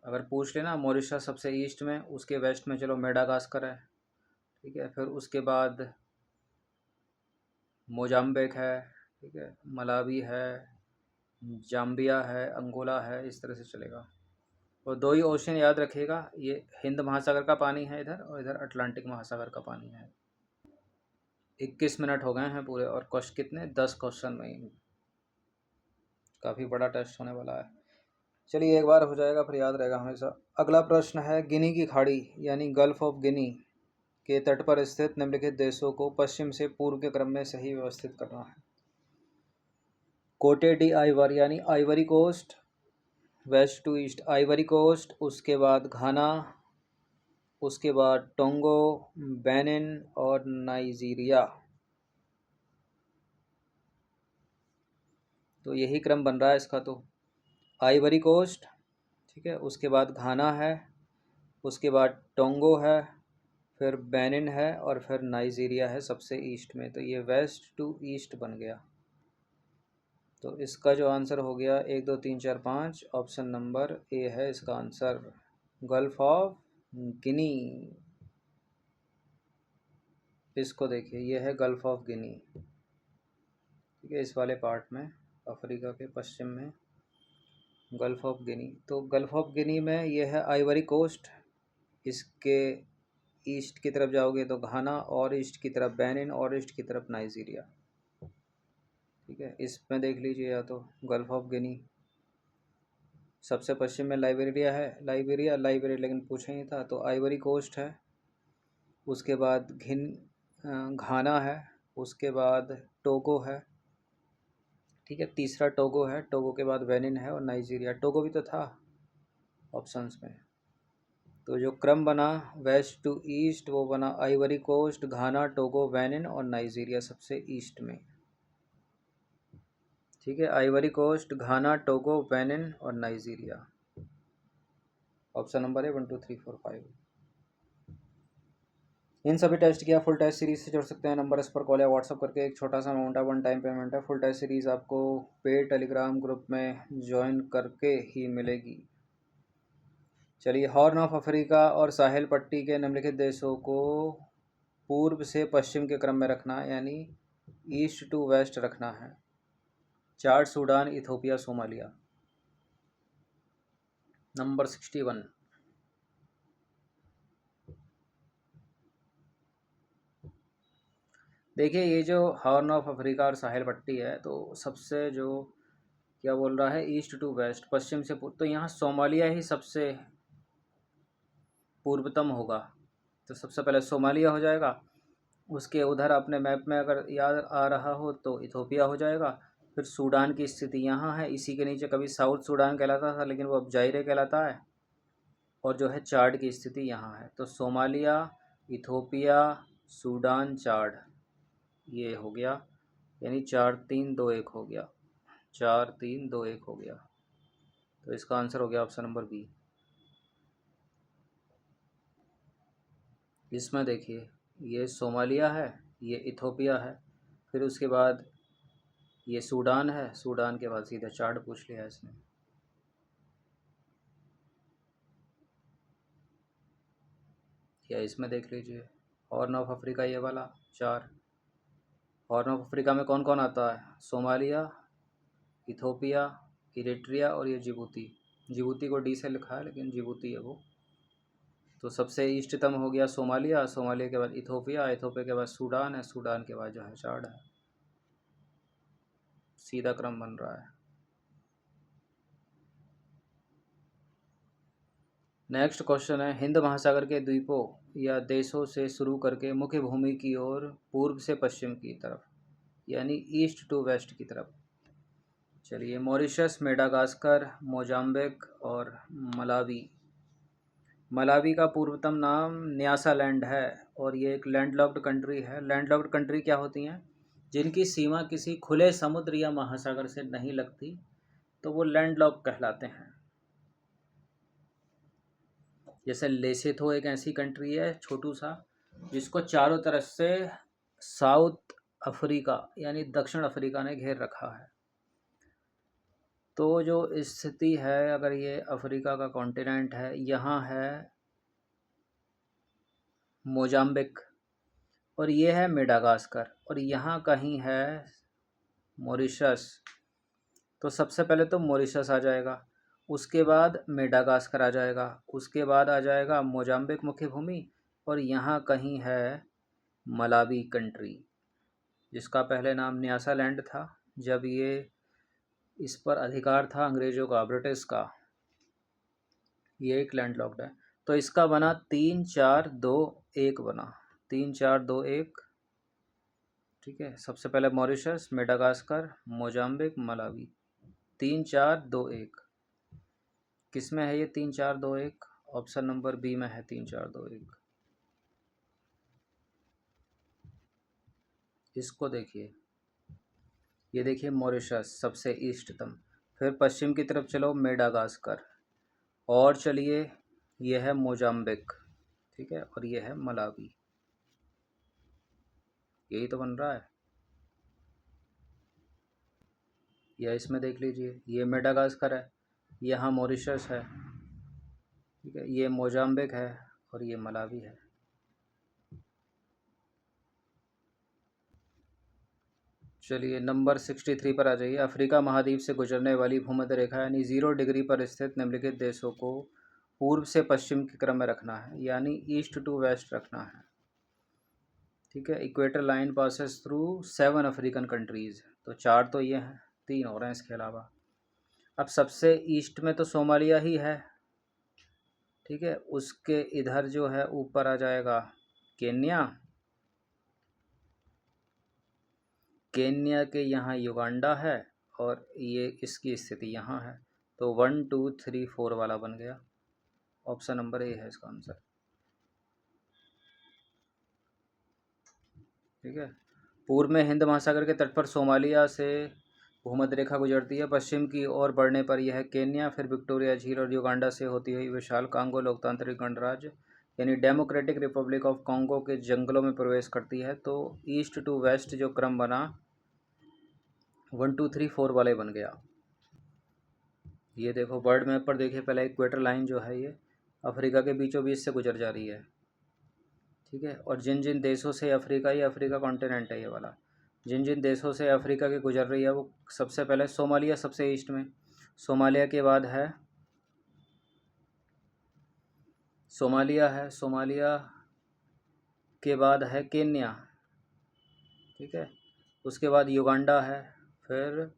अगर पूछ लेना मॉरिशस सबसे ईस्ट में, उसके वेस्ट में चलो मेडागास्कर है। ठीक है, फिर उसके बाद मोजाम्बिक है, ठीक है, मलावी है, जाम्बिया है, अंगोला है, इस तरह से चलेगा। और 2 ही ओशन याद रखिएगा, ये हिंद महासागर का पानी है इधर, और इधर अटलांटिक महासागर का पानी है। 21 मिनट हो गए हैं पूरे, और क्वेश्चन कितने, 10 क्वेश्चन में। काफ़ी बड़ा टेस्ट होने वाला है। चलिए, एक बार हो जाएगा फिर याद रहेगा हमेशा। अगला प्रश्न है, गिनी की खाड़ी यानी गल्फ ऑफ गिनी के तट पर स्थित निम्नलिखित देशों को पश्चिम से पूर्व के क्रम में सही व्यवस्थित करना है। कोटे डी आइवर यानी Ivory Coast, west to east Ivory Coast, उसके बाद घाना, उसके बाद टोंगो, बेनिन और नाइजीरिया। तो यही क्रम बन रहा है इसका। तो आइवरी कोस्ट, ठीक है, उसके बाद घाना है, उसके बाद टोंगो है, फिर बेनिन है, और फिर नाइजीरिया है सबसे ईस्ट में। तो ये वेस्ट टू ईस्ट बन गया। तो इसका जो आंसर हो गया 1 2 3 4 5, ऑप्शन नंबर ए है इसका आंसर, गल्फ ऑफ गिनी। इसको देखिए, ये है गल्फ ऑफ गिनी। ठीक है, इस वाले पार्ट में अफ्रीका के पश्चिम में गल्फ ऑफ गिनी। तो गल्फ ऑफ गिनी में ये है आइवरी कोस्ट, इसके ईस्ट की तरफ जाओगे तो घाना, और ईस्ट की तरफ बेनिन, और ईस्ट की तरफ नाइजीरिया। ठीक है, इसमें देख लीजिए, या तो गल्फ ऑफ गिनी, सबसे पश्चिम में लाइबेरिया है, लाइबेरिया लेकिन पूछा ही था, तो आइवरी कोस्ट है, उसके बाद घाना है, उसके बाद टोगो है। ठीक है, तीसरा टोगो है, टोगो के बाद बेनिन है, और नाइजीरिया। टोगो भी तो था ऑप्शंस में। तो जो क्रम बना वेस्ट टू ईस्ट वो बना आइवरी कोस्ट, घाना, टोगो, बेनिन और नाइजीरिया सबसे ईस्ट में। ठीक है, आइवरी कोस्ट, घाना, टोगो, बेनिन और नाइजीरिया। ऑप्शन नंबर है 1 2 3 4 5। इन सभी टेस्ट की आप फुल टेस्ट सीरीज से जुड़ सकते हैं। नंबर इस पर कॉल या व्हाट्सअप करके, एक छोटा सा अमाउंट है, 1 टाइम पेमेंट है। फुल टेस्ट सीरीज आपको पेड टेलीग्राम ग्रुप में ज्वाइन करके ही मिलेगी। चलिए, हॉर्न ऑफ अफ्रीका और साहेल पट्टी के निम्नलिखित देशों को पूर्व से पश्चिम के क्रम में रखना है, यानी ईस्ट टू वेस्ट रखना है। चाड, सूडान, इथोपिया, सोमालिया। नंबर 61। देखिए, ये जो हॉर्न ऑफ अफ्रीका और साहेल पट्टी है, तो सबसे जो क्या बोल रहा है, ईस्ट टू वेस्ट, पश्चिम से पूर्व, तो यहाँ सोमालिया ही सबसे पूर्वतम होगा। तो सबसे पहले सोमालिया हो जाएगा, उसके उधर अपने मैप में अगर याद आ रहा हो तो इथोपिया हो जाएगा। फिर सूडान की स्थिति यहाँ है, इसी के नीचे कभी साउथ सूडान कहलाता था, लेकिन वो अब जायरे कहलाता है। और जो है चाड की स्थिति यहाँ है। तो सोमालिया, इथोपिया, सूडान, चाड, ये हो गया, यानी 4 3 2 1 हो गया, 4 3 2 1 हो गया। तो इसका आंसर हो गया ऑप्शन नंबर बी। इसमें देखिए, ये सोमालिया है, ये इथोपिया है, फिर उसके बाद ये सूडान है, सूडान के बाद सीधा चार्ट पूछ लिया इसने। या इसमें देख लीजिए, हॉर्न ऑफ अफ्रीका ये वाला 4। हॉर्न ऑफ अफ्रीका में कौन कौन आता है? सोमालिया, इथोपिया, इरिट्रिया और ये जिबूती। जिबूती को डी से लिखा है लेकिन जिबूती है वो। तो सबसे ईस्टतम हो गया सोमालिया, सोमालिया के बाद इथोपिया, इथोपिया के बाद सूडान है, सूडान के बाद जो है चाड है। सीधा क्रम बन रहा है। नेक्स्ट क्वेश्चन है, हिंद महासागर के द्वीपों या देशों से शुरू करके मुख्य भूमि की ओर पूर्व से पश्चिम की तरफ, यानी ईस्ट टू वेस्ट की तरफ। चलिए, मॉरिशस, मेडागास्कर, मोजाम्बिक और मलावी। मलावी का पूर्वतम नाम न्यासालैंड है और ये एक लैंडलॉक्ड कंट्री है। लैंडलॉक्ड कंट्री क्या होती हैं? जिनकी सीमा किसी खुले समुद्र या महासागर से नहीं लगती, तो वो लैंडलॉक्ड कहलाते हैं। जैसे लेसेथो एक ऐसी कंट्री है छोटू सा, जिसको चारों तरफ से साउथ अफ्रीका यानी दक्षिण अफ्रीका ने घेर रखा है। तो जो स्थिति है, अगर ये अफ्रीका का कॉन्टिनेंट है, यहाँ है मोजाम्बिक और ये है मेडागास्कर और यहाँ कहीं है मॉरिशस। तो सबसे पहले तो मॉरिशस आ जाएगा, उसके बाद मेडागास्कर आ जाएगा, उसके बाद आ जाएगा मोजाम्बिक मुख्य भूमि और यहाँ कहीं है मलावी कंट्री, जिसका पहले नाम न्यासालैंड था जब ये इस पर अधिकार था अंग्रेज़ों का, ब्रिटिश का। ये एक लैंडलॉक्ड है। तो इसका बना 3-4-2-1 बना, 3-4-2-1। ठीक है, सबसे पहले मॉरिशस, मेडागास्कर, मोजाम्बिक, मलावी। 3-4-2-1 किस में है ये 3-4-2-1? ऑप्शन नंबर बी में है 3-4-2-1। इसको देखिए, ये देखिए मॉरिशस सबसे ईस्टतम, फिर पश्चिम की तरफ चलो मेडागास्कर, और चलिए ये है मोजाम्बिक, ठीक है, और ये है मलावी। यही तो बन रहा है। या इसमें देख लीजिए, ये मेडागास्कर है, यहाँ मॉरिशस है, ठीक है, ये मोजाम्बिक है और ये मलावी है। चलिए नंबर 63 पर आ जाइए। अफ्रीका महाद्वीप से गुजरने वाली भूमध्य रेखा यानी 0 डिग्री पर स्थित निम्नलिखित देशों को पूर्व से पश्चिम के क्रम में रखना है, यानी ईस्ट टू वेस्ट रखना है। ठीक है, equator line passes through 7 African countries. तो 4 तो ये हैं, 3 और हैं इसके अलावा। अब सबसे ईस्ट में तो सोमालिया ही है, ठीक है, उसके इधर जो है ऊपर आ जाएगा केन्या, केन्या के यहाँ युगांडा है और ये इसकी स्थिति यहाँ है। तो 1 2 3 4 वाला बन गया। ऑप्शन नंबर ए है इसका आंसर। ठीक है, पूर्व में हिंद महासागर के तट पर सोमालिया से भूमध्य रेखा गुजरती है, पश्चिम की ओर बढ़ने पर यह केन्या, फिर विक्टोरिया झील और युगांडा से होती हुई विशाल कांगो लोकतांत्रिक गणराज्य यानी डेमोक्रेटिक रिपब्लिक ऑफ कांगो के जंगलों में प्रवेश करती है। तो ईस्ट टू वेस्ट जो क्रम बना 1 2 3 4 वाले बन गया। ये देखो वर्ल्ड मैप पर देखिए, पहले इक्वेटर लाइन जो है ये अफ्रीका के बीचों बीच से गुजर जा रही है, ठीक है, और जिन जिन देशों से अफ्रीका, ये अफ्रीका कॉन्टिनेंट है ये वाला, जिन जिन देशों से अफ्रीका के गुजर रही है वो सबसे पहले सोमालिया सबसे ईस्ट में, सोमालिया के बाद है सोमालिया के बाद है केन्या, ठीक है, उसके बाद युगांडा है, फिर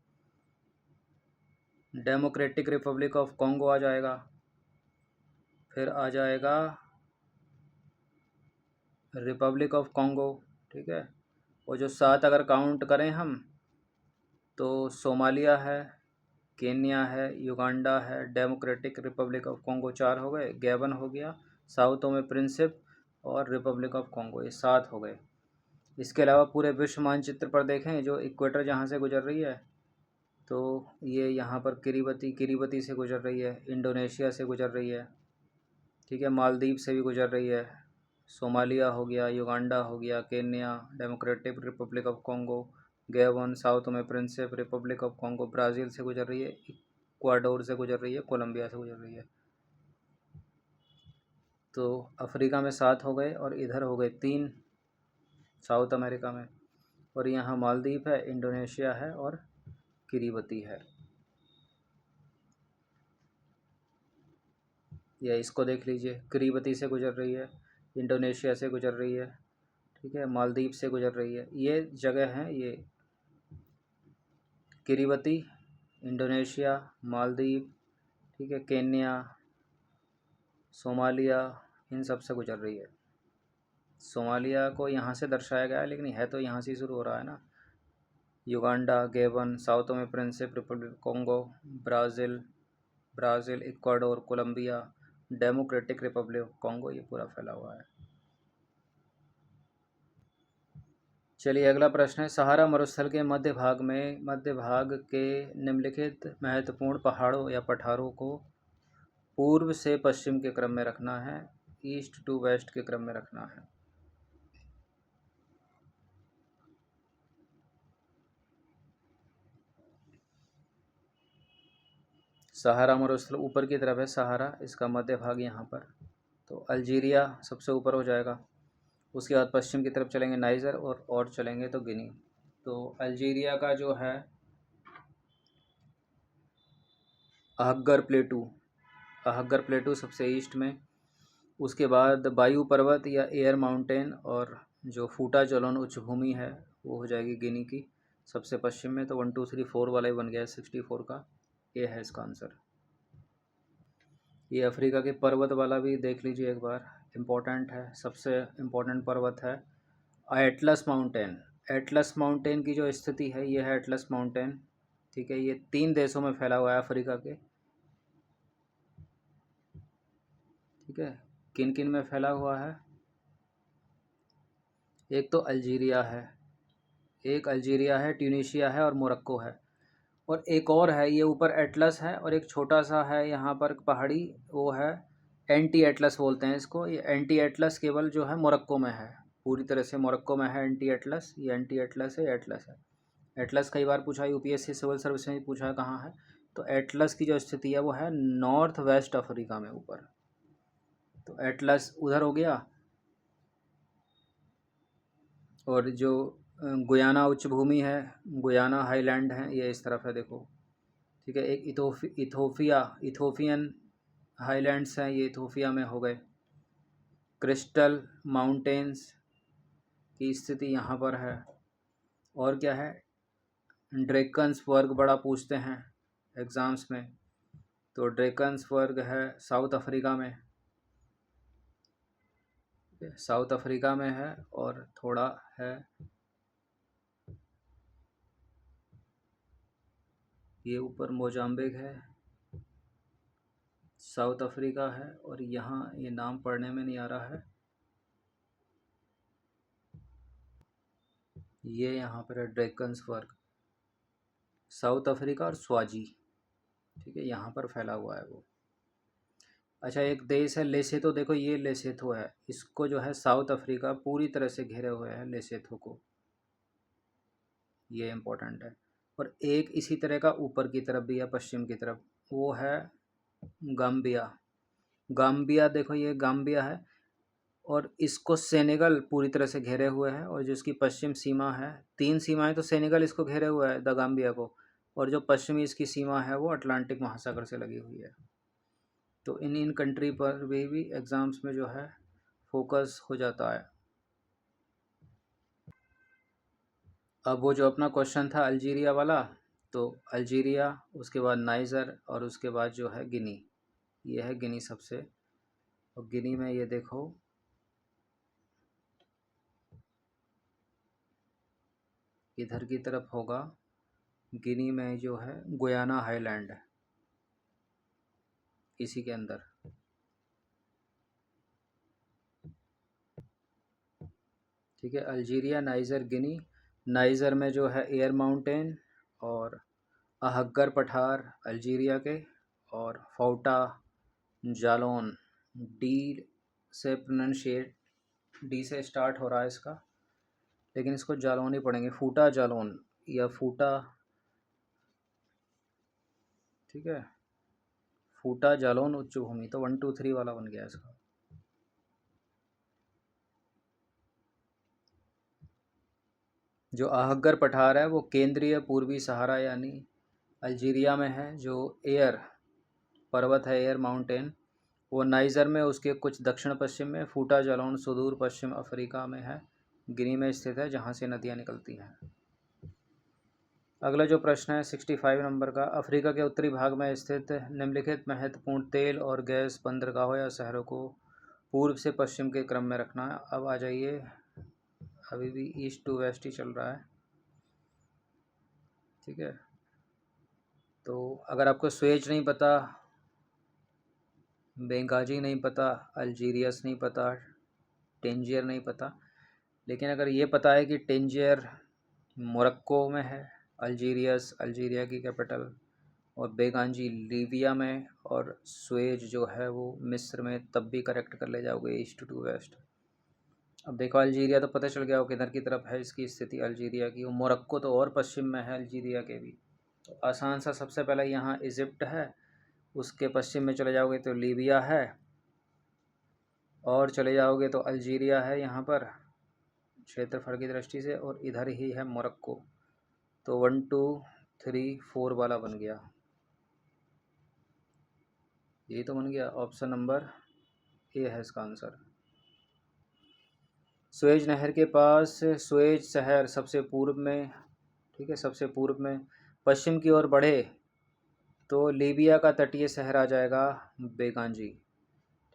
डेमोक्रेटिक रिपब्लिक ऑफ कॉन्गो आ जाएगा, फिर आ जाएगा रिपब्लिक ऑफ कॉन्गो, ठीक है, और जो 7 अगर काउंट करें हम तो सोमालिया है, केन्या है, युगांडा है, डेमोक्रेटिक रिपब्लिक ऑफ कॉन्गो 4 हो गए, गैबन हो गया, साउथों में प्रिंसिप और रिपब्लिक ऑफ कॉन्गो, ये 7 हो गए। इसके अलावा पूरे विश्व मानचित्र पर देखें, जो इक्वेटर जहाँ से गुजर रही है, तो ये यहाँ पर किरीबती से गुजर रही है, इंडोनेशिया से गुजर रही है, ठीक है, मालदीव से भी गुजर रही है, सोमालिया हो गया, युगांडा हो गया, Kenya, Democratic Republic of Congo, Gabon, South में Principe Republic of Congo, Brazil से गुजर रही है, इक्वाडोर से गुजर रही है, कोलंबिया से गुजर रही है। तो अफ्रीका में 7 हो गए और इधर हो गए 3 साउथ अमेरिका में। और यहाँ मालदीव है, इंडोनेशिया है और किरीबती है। या इसको देख लीजिए, किरीबती से गुजर रही है, इंडोनेशिया से गुजर रही है, ठीक है, मालदीव से गुजर रही है। ये जगह हैं, ये किरीबती, इंडोनेशिया, मालदीव, ठीक है, केन्या, सोमालिया, इन सब से गुजर रही है। सोमालिया को यहाँ से दर्शाया गया है, लेकिन है तो यहाँ से ही शुरू हो रहा है ना। युगांडा, गेबन, साउथ में Principe Republic Congo, Brazil, Ecuador, Colombia, Democratic Republic Congo, ये पूरा फैला हुआ है। चलिए अगला प्रश्न है, सहारा मरुस्थल के मध्य भाग के निम्नलिखित महत्वपूर्ण पहाड़ों या पठारों को पूर्व से पश्चिम के क्रम में रखना है, ईस्ट टू वेस्ट के क्रम में रखना है। सहारा मरुस्थल ऊपर की तरफ है, सहारा, इसका मध्य भाग यहाँ पर, तो अल्जीरिया सबसे ऊपर हो जाएगा। उसके बाद पश्चिम की तरफ चलेंगे नाइजर और चलेंगे तो गिनी। तो अल्जीरिया का जो है अहग्गर प्लेटू सबसे ईस्ट में। उसके बाद वायु पर्वत या एयर माउंटेन और जो फूटा जलोन उच्च भूमि है वो हो जाएगी गिनी की सबसे पश्चिम में। तो 1 2 3 4 वाला ही बन गया 64 का, ये है इसका आंसर। ये अफ्रीका के पर्वत वाला भी देख लीजिए एक बार, इम्पोर्टेंट है, सबसे इम्पोर्टेंट पर्वत है एटलस माउंटेन। एटलस माउंटेन की जो स्थिति है ये है एटलस माउंटेन, ठीक है। ये 3 देशों में फैला हुआ है अफ्रीका के, ठीक है। किन किन में फैला हुआ है? एक तो अल्जीरिया है, ट्यूनीशिया है और मोरक्को है। और एक और है, ये ऊपर एटलस है और एक छोटा सा है यहाँ पर पहाड़ी, वो है एंटी एटलस बोलते हैं इसको। ये एंटी एटलस केवल जो है मोरक्को में है, पूरी तरह से मोरक्को में है एंटी एटलस। ये एंटी एटलस है, एटलस है। एटलस कई बार पूछा है, यूपीएससी सिविल सर्विस में भी पूछा है कहाँ है। तो एटलस की जो स्थिति है वो है नॉर्थ वेस्ट अफ्रीका में ऊपर। तो एटलस उधर हो गया। और जो गुयाना उच्च भूमि है, गुयाना हाईलैंड है, ये इस तरफ है देखो, ठीक है। एक इथोपियन हाईलैंड्स हैं, ये इथोपिया में हो गए। क्रिस्टल माउंटेन्स की स्थिति यहाँ पर है। और क्या है, ड्रेकन्सबर्ग बड़ा पूछते हैं एग्ज़ाम्स में, तो ड्रेकन्सबर्ग है साउथ अफ्रीका में, साउथ अफ्रीका में है। और थोड़ा है ये ऊपर मोजाम्बिक है, साउथ अफ्रीका है। और यहाँ ये नाम पढ़ने में नहीं आ रहा है, ये यहाँ पर है ड्रेकन्सबर्ग, साउथ अफ्रीका और स्वाजी, ठीक है, यहाँ पर फैला हुआ है वो। अच्छा एक देश है लेसेथो, देखो ये लेसेथो है, इसको जो है साउथ अफ्रीका पूरी तरह से घेरे हुए है लेसेथो को, ये इम्पोर्टेंट है। और एक इसी तरह का ऊपर की तरफ भी है पश्चिम की तरफ, वो है गाम्बिया। गाम्बिया देखो ये गाम्बिया है, और इसको सेनेगल पूरी तरह से घेरे हुए है। और जो इसकी पश्चिम सीमा है, 3 सीमाएं, तो सेनेगल इसको घेरे हुआ है द गाम्बिया को, और जो पश्चिमी इसकी सीमा है वो अटलांटिक महासागर से लगी हुई है। तो इन कंट्री पर भी एग्ज़ाम्स में जो है फोकस हो जाता है। अब वो जो अपना क्वेश्चन था अल्जीरिया वाला, तो अल्जीरिया, उसके बाद नाइजर और उसके बाद जो है गिनी, ये है गिनी सबसे। और गिनी में ये देखो इधर की तरफ होगा, गिनी में जो है गुयाना हाईलैंड है इसी के अंदर, ठीक है। अल्जीरिया, नाइजर, गिनी। नाइजर में जो है एयर माउंटेन और अहग्गर पठार अल्जीरिया के, और फौटा जालोन, डी से प्रोनंशिएट डी से स्टार्ट हो रहा है इसका, लेकिन इसको जालौन ही पढ़ेंगे, फूटा जालौन या फूटा, ठीक है, फूटा जालौन उच्च भूमि। तो 1 2 3 वाला बन गया इसका। जो आहग्गर पठार है वो केंद्रीय पूर्वी सहारा यानी अल्जीरिया में है। जो एयर पर्वत है, एयर माउंटेन, वो नाइजर में, उसके कुछ दक्षिण पश्चिम में। फूटा जालौन सुदूर पश्चिम अफ्रीका में है, गिनी में स्थित है, जहाँ से नदियाँ निकलती हैं। अगला जो प्रश्न है 65 नंबर का, अफ्रीका के उत्तरी भाग में स्थित निम्नलिखित महत्वपूर्ण तेल और गैस बंदरगाहों या शहरों को पूर्व से पश्चिम के क्रम में रखना है। अब आ जाइए, अभी भी ईस्ट टू वेस्ट ही चल रहा है, ठीक है। तो अगर आपको स्वेज नहीं पता, बेंगाजी नहीं पता, अल्जीरियस नहीं पता, टेंजियर नहीं पता, लेकिन अगर ये पता है कि टेंजियर मोरक्को में है, अल्जीरियस अल्जीरिया की कैपिटल, और बेगांजी लीबिया में, और स्वेज जो है वो मिस्र में, तब भी करेक्ट कर ले जाओगे ईस्ट टू वेस्ट। अब देखो अल्जीरिया तो पता चल गया हो किधर की तरफ है इसकी स्थिति अल्जीरिया की, और मोरक्को तो और पश्चिम में है अल्जीरिया के भी। तो आसान सा, सबसे पहले यहाँ इजिप्ट है, उसके पश्चिम में चले जाओगे तो लीबिया है, और चले जाओगे तो अल्जीरिया है यहाँ पर क्षेत्रफल की दृष्टि से, और इधर ही है मोरक्को। तो 1 2 3 4 वाला बन गया, ये तो बन गया। ऑप्शन नंबर ए है इसका आंसर। स्वेज नहर के पास स्वेज शहर सबसे पूर्व में, ठीक है, सबसे पूर्व में पश्चिम की ओर बढ़े तो लीबिया का तटीय शहर आ जाएगा बेगांजी,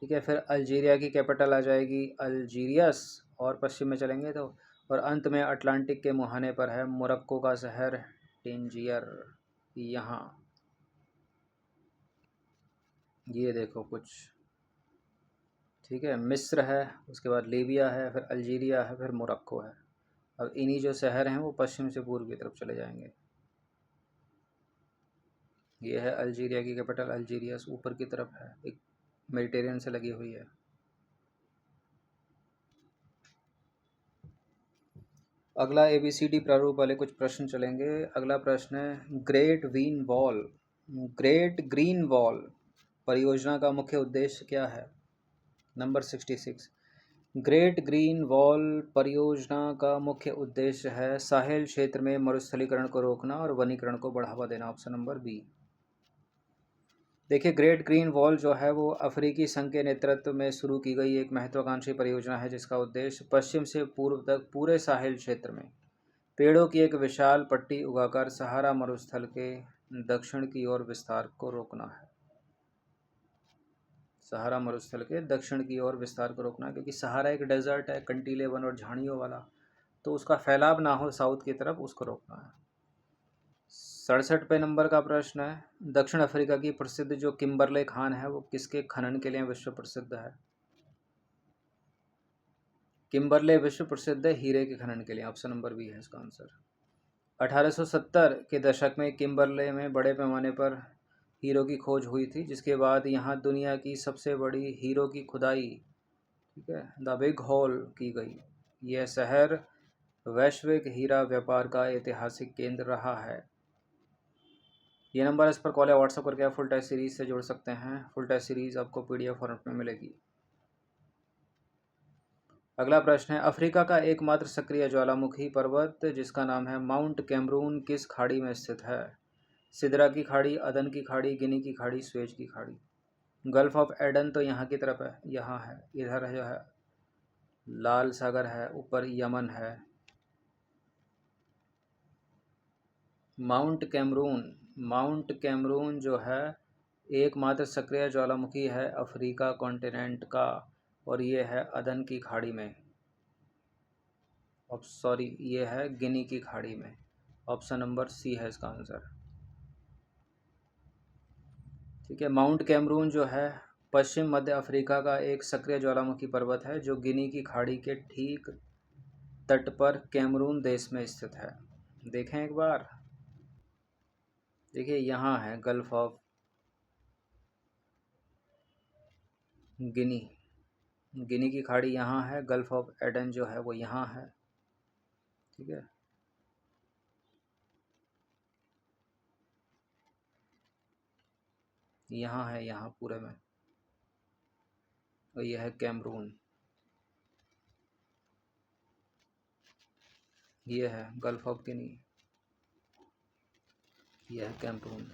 ठीक है। फिर अल्जीरिया की कैपिटल आ जाएगी अल्जीरियस, और पश्चिम में चलेंगे तो, और अंत में अटलांटिक के मुहाने पर है मोरक्को का शहर टेंजियर। यहाँ ये देखो कुछ, ठीक है, मिस्र है, उसके बाद लीबिया है, फिर अल्जीरिया है, फिर मोरक्को है। अब इन्हीं जो शहर हैं वो पश्चिम से पूर्व की तरफ चले जाएंगे। ये है अल्जीरिया की कैपिटल अल्जीरियस, ऊपर की तरफ है, एक मेडिटेरियन से लगी हुई है। अगला ABCD प्रारूप वाले कुछ प्रश्न चलेंगे। अगला प्रश्न है ग्रेट ग्रीन वॉल परियोजना का मुख्य उद्देश्य क्या है। नंबर 66, ग्रेट ग्रीन वॉल परियोजना का मुख्य उद्देश्य है साहेल क्षेत्र में मरुस्थलीकरण को रोकना और वनीकरण को बढ़ावा देना। Option number B. देखिए, ग्रेट ग्रीन वॉल जो है वो अफ्रीकी संघ के नेतृत्व में शुरू की गई एक महत्वाकांक्षी परियोजना है, जिसका उद्देश्य पश्चिम से पूर्व तक पूरे साहिल क्षेत्र में पेड़ों की एक विशाल पट्टी उगाकर सहारा मरुस्थल के दक्षिण की ओर विस्तार को रोकना है। सहारा मरुस्थल के दक्षिण की ओर विस्तार को रोकना है, क्योंकि सहारा एक डेजर्ट है, कंटीले वन और झाड़ियों वाला, तो उसका फैलाव ना हो साउथ की तरफ, उसको रोकना है। 67 पे नंबर का प्रश्न है, दक्षिण अफ्रीका की प्रसिद्ध जो किम्बरले खान है वो किसके खनन के लिए विश्व प्रसिद्ध है। किम्बरले विश्व प्रसिद्ध है हीरे के खनन के लिए। ऑप्शन नंबर बी है इसका आंसर। 1870 के दशक में किम्बरले में बड़े पैमाने पर हीरो की खोज हुई थी, जिसके बाद यहाँ दुनिया की सबसे बड़ी हीरो की खुदाई, ठीक है, द बिग होल की गई। यह शहर वैश्विक हीरा व्यापार का ऐतिहासिक केंद्र रहा है। ये नंबर इस पर कॉल या व्हाट्सअप करके आप फुल टेस्ट सीरीज़ से जुड़ सकते हैं। फुल टेस्ट सीरीज़ आपको PDF फॉर्मेट में मिलेगी। अगला प्रश्न है, अफ्रीका का एकमात्र सक्रिय ज्वालामुखी पर्वत जिसका नाम है माउंट कैमरून किस खाड़ी में स्थित है। सिदरा की खाड़ी, अदन की खाड़ी, गिनी की खाड़ी, स्वेज की खाड़ी। गल्फ ऑफ एडन तो यहाँ की तरफ है, यहाँ है, इधर जो है लाल सागर है, ऊपर यमन है। माउंट कैमरून जो है एकमात्र सक्रिय ज्वालामुखी है अफ्रीका कॉन्टिनेंट का, और ये है अदन की खाड़ी में। सॉरी, ये है गिनी की खाड़ी में। ऑप्शन नंबर सी है इसका आंसर, ठीक है। माउंट कैमरून जो है पश्चिम मध्य अफ्रीका का एक सक्रिय ज्वालामुखी पर्वत है जो गिनी की खाड़ी के ठीक तट पर कैमरून देश में स्थित है। देखें एक बार, देखिए यहाँ है गल्फ ऑफ गिनी, गिनी की खाड़ी यहाँ है, गल्फ ऑफ एडन जो है वो यहाँ है, ठीक है। यहाँ है, यहाँ पूरे में, और यह है कैमरून, ये है गल्फ ऑफ गिनी, यह है कैमरून।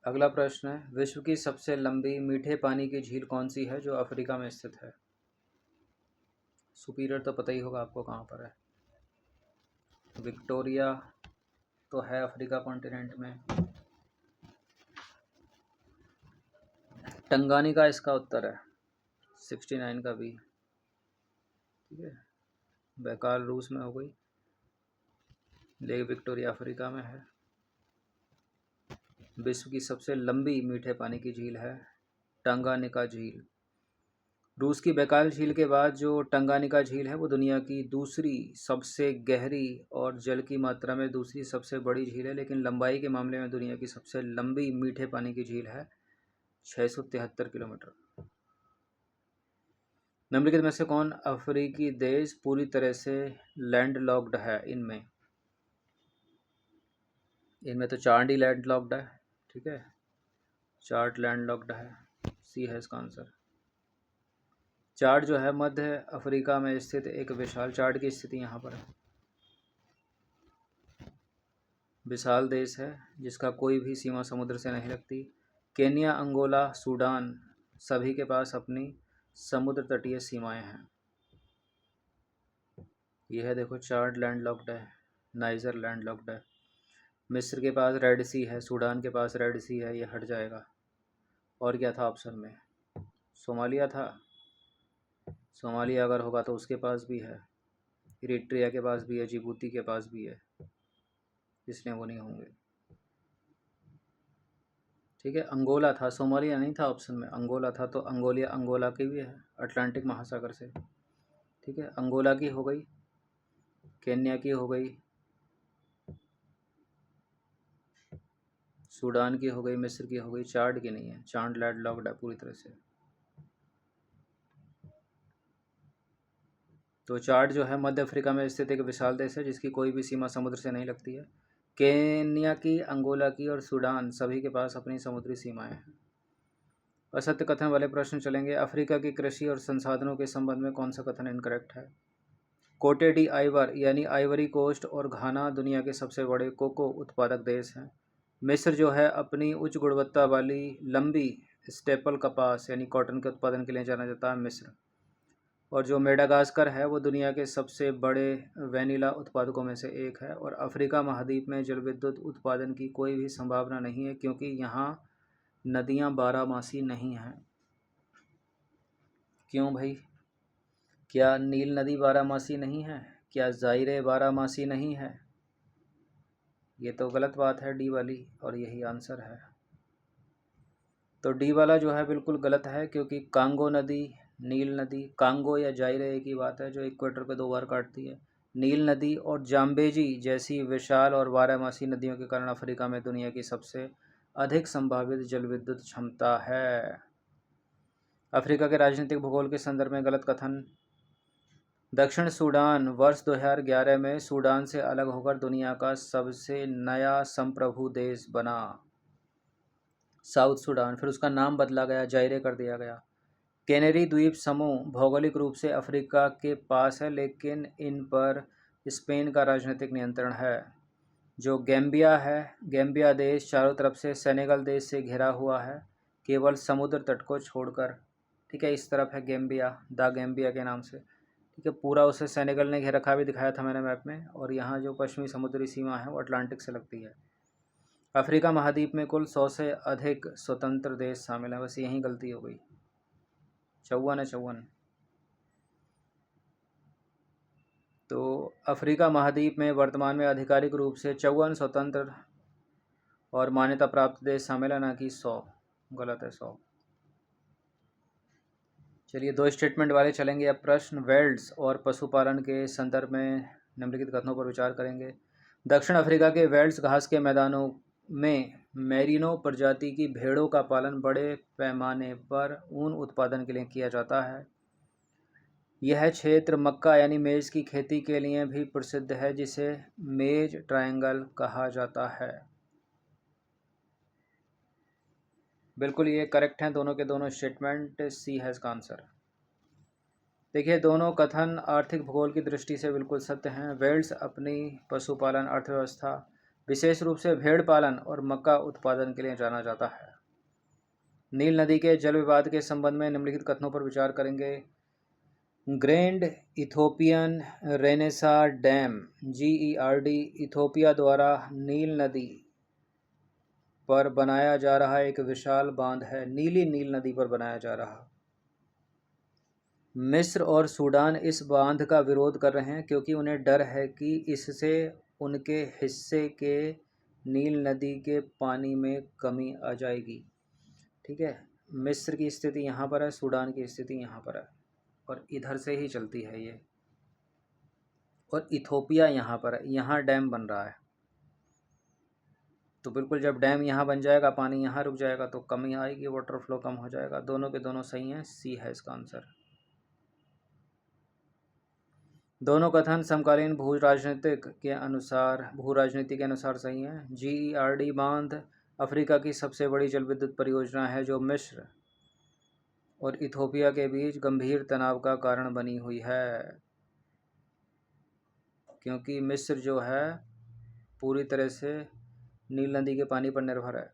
अगला प्रश्न है, विश्व की सबसे लंबी मीठे पानी की झील कौन सी है जो अफ्रीका में स्थित है? सुपीरियर तो पता ही होगा आपको कहाँ पर है। विक्टोरिया तो है अफ्रीका कॉन्टिनेंट में। टंगानिका इसका उत्तर है, 69 का भी, ठीक है। बैकाल रूस में हो गई, लेक विक्टोरिया अफ्रीका में है। विश्व की सबसे लंबी मीठे पानी की झील है टंगानिका झील। रूस की बैकाल झील के बाद जो टंगानिका झील है वो दुनिया की दूसरी सबसे गहरी और जल की मात्रा में दूसरी सबसे बड़ी झील है, लेकिन लंबाई के मामले में दुनिया की सबसे लंबी मीठे पानी की झील है 673 किलोमीटर। निम्नलिखित में से कौन अफ्रीकी देश पूरी तरह से लैंडलॉक्ड है? इनमें तो चार्ड ही लैंडलॉक्ड है, ठीक है, चार्ड लैंडलॉक्ड है, सी है इसका आंसर। चाड जो है मध्य अफ्रीका में स्थित एक विशाल, चाड की स्थिति यहाँ पर है, विशाल देश है जिसका कोई भी सीमा समुद्र से नहीं लगती। केन्या, अंगोला, सूडान सभी के पास अपनी समुद्र तटीय सीमाएं हैं। यह है देखो, चाड लैंडलॉक्ड है, नाइजर लैंडलॉक्ड है, मिस्र के पास रेड सी है, सूडान के पास रेड सी है, ये हट जाएगा। और क्या था ऑप्शन में? सोमालिया था, सोमालिया अगर होगा तो उसके पास भी है, इरिट्रिया के पास भी है, जिबूती के पास भी है, इसलिए वो नहीं होंगे, ठीक है। अंगोला था, सोमालिया नहीं था ऑप्शन में, अंगोला था, तो अंगोलिया, अंगोला की भी है अटलांटिक महासागर से, ठीक है। अंगोला की हो गई, केन्या की हो गई, सूडान की हो गई, मिस्र की हो गई, चाड की नहीं है, चाड लैंडलॉक्ड है पूरी तरह से। तो चाड जो है मध्य अफ्रीका में स्थित एक विशाल देश है जिसकी कोई भी सीमा समुद्र से नहीं लगती है। केन्या की, अंगोला की और सूडान सभी के पास अपनी समुद्री सीमाएं हैं। असत्य कथन वाले प्रश्न चलेंगे। अफ्रीका की कृषि और संसाधनों के संबंध में कौन सा कथन इनकरेक्ट है? कोटे डी आइवर यानी आइवरी कोस्ट और घाना दुनिया के सबसे बड़े कोको उत्पादक देश हैं। मिस्र जो है अपनी उच्च गुणवत्ता वाली लंबी स्टेपल कपास यानी कॉटन के उत्पादन के लिए जाना जाता है, मिस्र। और जो मेडागास्कर है वो दुनिया के सबसे बड़े वेनिला उत्पादकों में से एक है। और अफ्रीका महाद्वीप में जल विद्युत उत्पादन की कोई भी संभावना नहीं है क्योंकि यहाँ नदियाँ बारहमासी नहीं हैं। क्यों भाई? क्या नील नदी बारहमासी नहीं है? क्या जायरे बारहमासी नहीं है? ये तो गलत बात है डी वाली, और यही आंसर है। तो डी वाला जो है बिल्कुल गलत है, क्योंकि कांगो नदी, नील नदी, कांगो या जायरे एक ही बात है, जो इक्वेटर पे 2 बार काटती है। नील नदी और जाम्बेजी जैसी विशाल और बारहमासी नदियों के कारण अफ्रीका में दुनिया की सबसे अधिक संभावित जल विद्युत क्षमता है। अफ्रीका के राजनीतिक भूगोल के संदर्भ में गलत कथन। दक्षिण सूडान वर्ष 2011 में सूडान से अलग होकर दुनिया का सबसे नया संप्रभु देश बना, साउथ सूडान। फिर उसका नाम बदला गया, जायरे कर दिया गया। कैनरी द्वीप समूह भौगोलिक रूप से अफ्रीका के पास है, लेकिन इन पर स्पेन का राजनीतिक नियंत्रण है। जो गैम्बिया है, गैम्बिया देश चारों तरफ से सेनेगल देश से घिरा हुआ है, केवल समुद्र तट को छोड़कर, ठीक है। इस तरफ है गैम्बिया, द गैम्बिया के नाम से, ठीक है। पूरा उसे सेनेगल ने घेर रखा भी, दिखाया था मैंने मैप में। और यहाँ जो पश्चिमी समुद्री सीमा है वो अटलांटिक से लगती है। अफ्रीका महाद्वीप में कुल 100 से अधिक स्वतंत्र देश शामिल हैं, बस यही गलती हो गई, 54 है, 54। तो अफ्रीका महाद्वीप में वर्तमान में आधिकारिक रूप से 54 स्वतंत्र और मान्यता प्राप्त देश शामिल है, ना कि 100। गलत है 100। चलिए 2 स्टेटमेंट वाले चलेंगे अब प्रश्न। वेल्ड्स और पशुपालन के संदर्भ में निम्नलिखित कथनों पर विचार करेंगे। दक्षिण अफ्रीका के वेल्स घास के मैदानों में मेरिनो प्रजाति की भेड़ों का पालन बड़े पैमाने पर ऊन उत्पादन के लिए किया जाता है। यह क्षेत्र मक्का यानी मेज़ की खेती के लिए भी प्रसिद्ध है, जिसे मेज ट्रायंगल कहा जाता है। बिल्कुल ये करेक्ट हैं दोनों के दोनों स्टेटमेंट, सी है इसका आंसर। देखिए दोनों कथन आर्थिक भूगोल की दृष्टि से बिल्कुल सत्य हैं। वेल्स अपनी पशुपालन अर्थव्यवस्था, विशेष रूप से भेड़ पालन और मक्का उत्पादन के लिए जाना जाता है। नील नदी के जल विवाद के संबंध में निम्नलिखित कथनों पर विचार करेंगे। Grand Ethiopian Renaissance dam GERD Ethiopia द्वारा नील नदी पर बनाया जा रहा एक विशाल बांध है। नीली नील नदी पर बनाया जा रहा। मिस्र और सूडान इस बांध का विरोध कर रहे हैं क्योंकि उन्हें डर है कि इससे उनके हिस्से के नील नदी के पानी में कमी आ जाएगी। ठीक है, मिस्र की स्थिति यहाँ पर है, सूडान की स्थिति यहाँ पर है और इधर से ही चलती है ये, और इथोपिया यहाँ पर है, यहाँ डैम बन रहा है। तो बिल्कुल जब डैम यहाँ बन जाएगा, पानी यहाँ रुक जाएगा तो कमी आएगी, वाटर फ्लो कम हो जाएगा। दोनों के दोनों सही हैं, सी है इसका आंसर। दोनों कथन समकालीन भू राजनीति के अनुसार सही हैं। GERD बांध अफ्रीका की सबसे बड़ी जल विद्युत परियोजना है जो मिस्र और इथोपिया के बीच गंभीर तनाव का कारण बनी हुई है, क्योंकि मिस्र जो है पूरी तरह से नील नदी के पानी पर निर्भर है।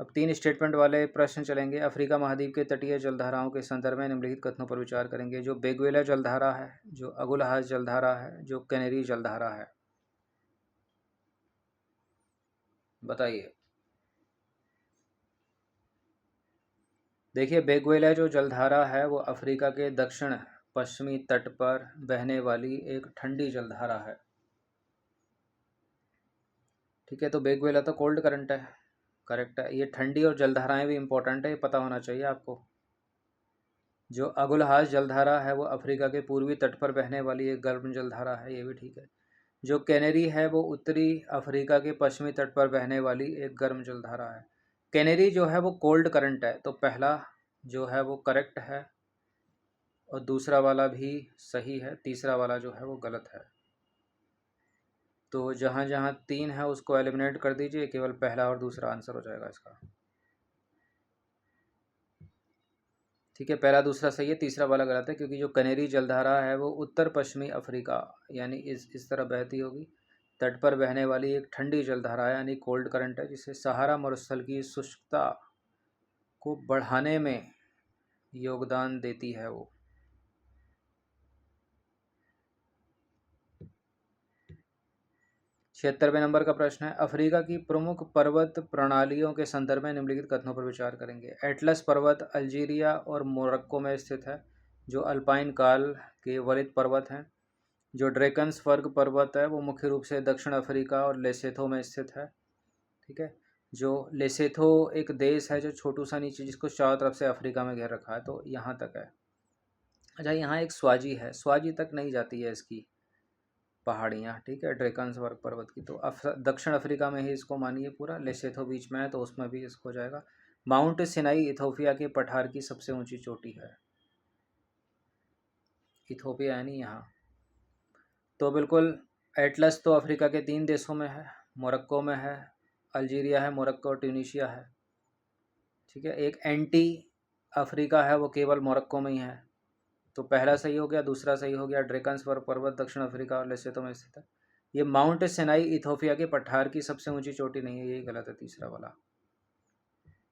अब 3 स्टेटमेंट वाले प्रश्न चलेंगे। अफ्रीका महाद्वीप के तटीय जलधाराओं के संदर्भ में निम्नलिखित कथनों पर विचार करेंगे। जो बेगुएला जलधारा है, जो अगुलहास जलधारा है, जो कैनेरी जलधारा है, बताइए। देखिए बेगुएला जो जलधारा है वो अफ्रीका के दक्षिण पश्चिमी तट पर बहने वाली एक ठंडी जलधारा है। ठीक है, तो बेगुएला तो कोल्ड करंट है, करेक्ट है। ये ठंडी और जलधाराएं भी इंपॉर्टेंट है, ये पता होना चाहिए आपको। जो अगुलहास जलधारा है वो अफ्रीका के पूर्वी तट पर बहने वाली एक गर्म जलधारा है, ये भी ठीक है। जो कैनेरी है वो उत्तरी अफ्रीका के पश्चिमी तट पर बहने वाली एक गर्म जलधारा है। कैनेरी जो है वो कोल्ड करंट है, तो पहला जो है वो करेक्ट है और दूसरा वाला भी सही है, तीसरा वाला जो है वो गलत है। तो जहाँ जहाँ 3 है उसको एलिमिनेट कर दीजिए, केवल पहला और दूसरा आंसर हो जाएगा इसका। ठीक है, पहला दूसरा सही है, तीसरा वाला गलत है, क्योंकि जो कनेरी जलधारा है वो उत्तर पश्चिमी अफ्रीका यानी इस तरह बहती होगी। तट पर बहने वाली एक ठंडी जलधारा है यानी कोल्ड करंट है, जिसे सहारा मरुस्थल की शुष्कता को बढ़ाने में योगदान देती है वो। 76वें नंबर का प्रश्न है। अफ्रीका की प्रमुख पर्वत प्रणालियों के संदर्भ में निम्नलिखित कथनों पर विचार करेंगे। एटलस पर्वत अल्जीरिया और मोरक्को में स्थित है, जो अल्पाइन काल के वलित पर्वत हैं। जो ड्रेकन्सबर्ग पर्वत है वो मुख्य रूप से दक्षिण अफ्रीका और लेसेथो में स्थित है। ठीक है, जो लेसेथो एक देश है जो छोटू सा नीचे, जिसको चारों तरफ से अफ्रीका में घेर रखा है, तो यहाँ तक है। अच्छा, यहाँ एक स्वाजी है, स्वाजी तक नहीं जाती है इसकी पहाड़ियाँ। ठीक है, ड्रेकन्सबर्ग पर्वत की तो दक्षिण अफ्रीका में ही इसको मानिए पूरा। लेसेथो बीच में है तो उसमें भी इसको जाएगा। माउंट सिनाई इथोपिया के पठार की सबसे ऊंची चोटी है, इथोपिया यानी यहाँ। तो बिल्कुल एटलस तो अफ्रीका के 3 देशों में है, मोरक्को में है, अल्जीरिया है, मोरक्को और ट्यूनीशिया है। ठीक है, एक एंटी अफ्रीका है वो केवल मोरक्को में ही है। तो पहला सही हो गया, दूसरा सही हो गया। ड्रेकन्सबर्ग पर्वत दक्षिण अफ्रीका और लेसेथो में स्थित है। ये माउंट सिनाई इथोपिया के पठार की सबसे ऊंची चोटी नहीं है, यही गलत है, तीसरा वाला।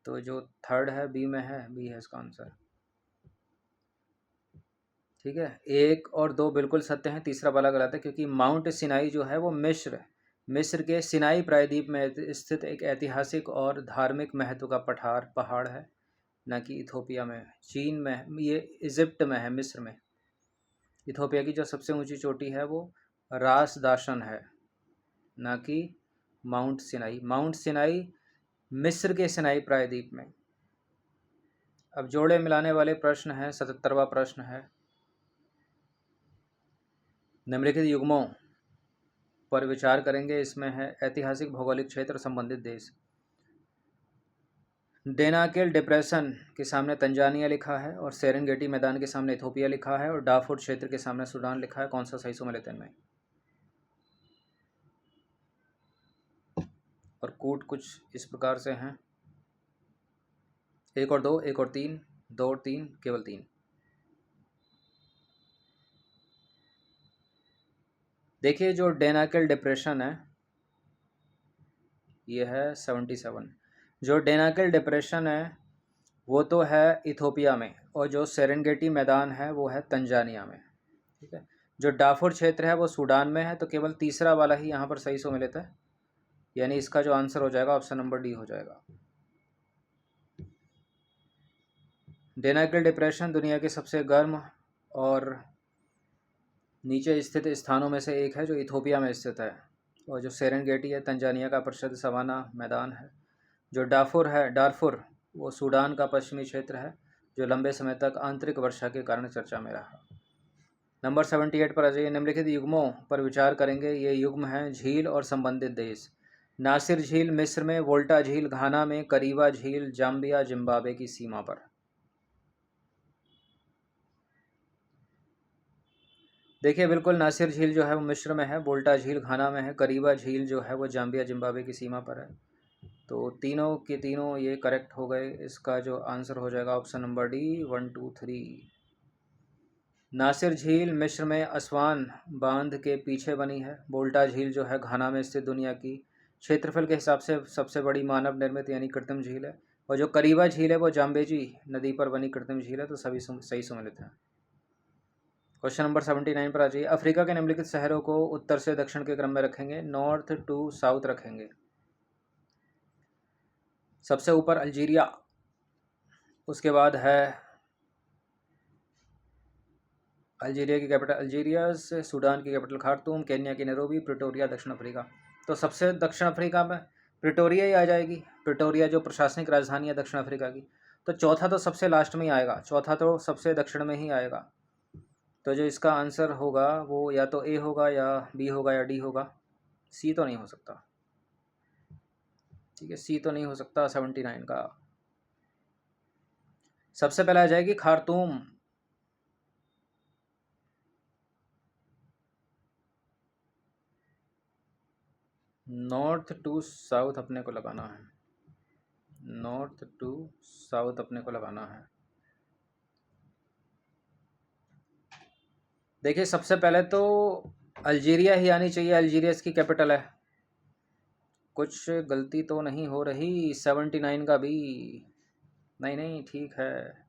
तो जो थर्ड है बी में है, बी है इसका आंसर। ठीक है, 1 और 2 बिल्कुल सत्य हैं, तीसरा वाला गलत है, क्योंकि माउंट सिनाई जो है वो मिस्र के सिनाई प्रायद्वीप में स्थित एक ऐतिहासिक और धार्मिक महत्व का पहाड़ है, न कि इथोपिया में। चीन में, ये इजिप्ट में है, मिस्र में। इथोपिया की जो सबसे ऊंची चोटी है वो रास दाशन है, न कि माउंट सिनाई। माउंट सिनाई मिस्र के सिनाई प्रायद्वीप में। अब जोड़े मिलाने वाले प्रश्न है। 77वां प्रश्न है। निम्नलिखित युग्मों पर विचार करेंगे। इसमें है ऐतिहासिक भौगोलिक क्षेत्र संबंधित देश। डेनाकेल डिप्रेशन के सामने तंजानिया लिखा है और सेरेंगेटी मैदान के सामने इथोपिया लिखा है और डाफुर क्षेत्र के सामने सूडान लिखा है। कौन सा सही सम्मिलित है इनमें? और कूट कुछ इस प्रकार से हैं, 1 और 2, 1 और 3, 2 और 3, केवल 3। देखिए जो डेनाकेल डिप्रेशन है ये है 77। जो डेनाकेल डिप्रेशन है वो तो है इथोपिया में, और जो सेरेंगेटी मैदान है वो है तंजानिया में। ठीक है, जो डाफुर क्षेत्र है वो सूडान में है। तो केवल तीसरा वाला ही यहाँ पर सही सम्मिलित है, यानी इसका जो आंसर हो जाएगा ऑप्शन नंबर डी हो जाएगा। डेनाकेल डिप्रेशन दुनिया के सबसे गर्म और नीचे स्थित स्थानों में से एक है जो इथोपिया में स्थित है। और जो सेरेंगेटी है तंजानिया का प्रसिद्ध सवाना मैदान है। जो डारफुर वो सूडान का पश्चिमी क्षेत्र है जो लंबे समय तक आंतरिक वर्षा के कारण चर्चा में रहा। नंबर 78 पर आ जाइए। निम्नलिखित युग्मों पर विचार करेंगे। ये युग्म हैं झील और संबंधित देश। नासिर झील मिस्र में, वोल्टा झील घाना में, करीबा झील जाम्बिया जिम्बाब्वे की सीमा पर। देखिए बिल्कुल नासिर झील जो है वो मिस्र में है, वोल्टा झील घाना में है, करीबा झील जो है वो जाम्बिया जिम्बाब्वे की सीमा पर है। तो तीनों के तीनों ये करेक्ट हो गए। इसका जो आंसर हो जाएगा ऑप्शन नंबर डी 1 2 3। नासिर झील मिस्र में असवान बांध के पीछे बनी है। वोल्टा झील जो है घाना में स्थित दुनिया की क्षेत्रफल के हिसाब से सबसे बड़ी मानव निर्मित यानी कृत्रिम झील है। और जो करीबा झील है वो जाम्बेजी नदी पर बनी कृत्रिम झील है। तो सभी सही सम्मिलित हैं। क्वेश्चन नंबर 79 पर आ जाइए। अफ्रीका के निम्नलिखित शहरों को उत्तर से दक्षिण के क्रम में रखेंगे, नॉर्थ टू साउथ रखेंगे। सबसे ऊपर अल्जीरिया, उसके बाद है अल्जीरिया की कैपिटल अल्जीरियस, सूडान की कैपिटल खार्तूम, केन्या की नैरोबी, प्रिटोरिया दक्षिण अफ्रीका। तो सबसे दक्षिण अफ्रीका में प्रिटोरिया ही आ जाएगी। प्रिटोरिया जो प्रशासनिक राजधानी है दक्षिण अफ्रीका की। तो चौथा तो सबसे लास्ट में ही आएगा, चौथा तो सबसे दक्षिण में ही आएगा। तो जो इसका आंसर होगा वो या तो ए होगा या बी होगा या डी होगा। सी तो नहीं हो सकता। ठीक है, सी तो नहीं हो सकता 79 का। सबसे पहले आ जाएगी खार्तूम। नॉर्थ टू साउथ अपने को लगाना है, नॉर्थ टू साउथ अपने को लगाना है। देखिए सबसे पहले तो अल्जीरिया ही आनी चाहिए, अल्जीरिया इसकी कैपिटल है। कुछ गलती तो नहीं हो रही 79 का भी? नहीं नहीं ठीक है।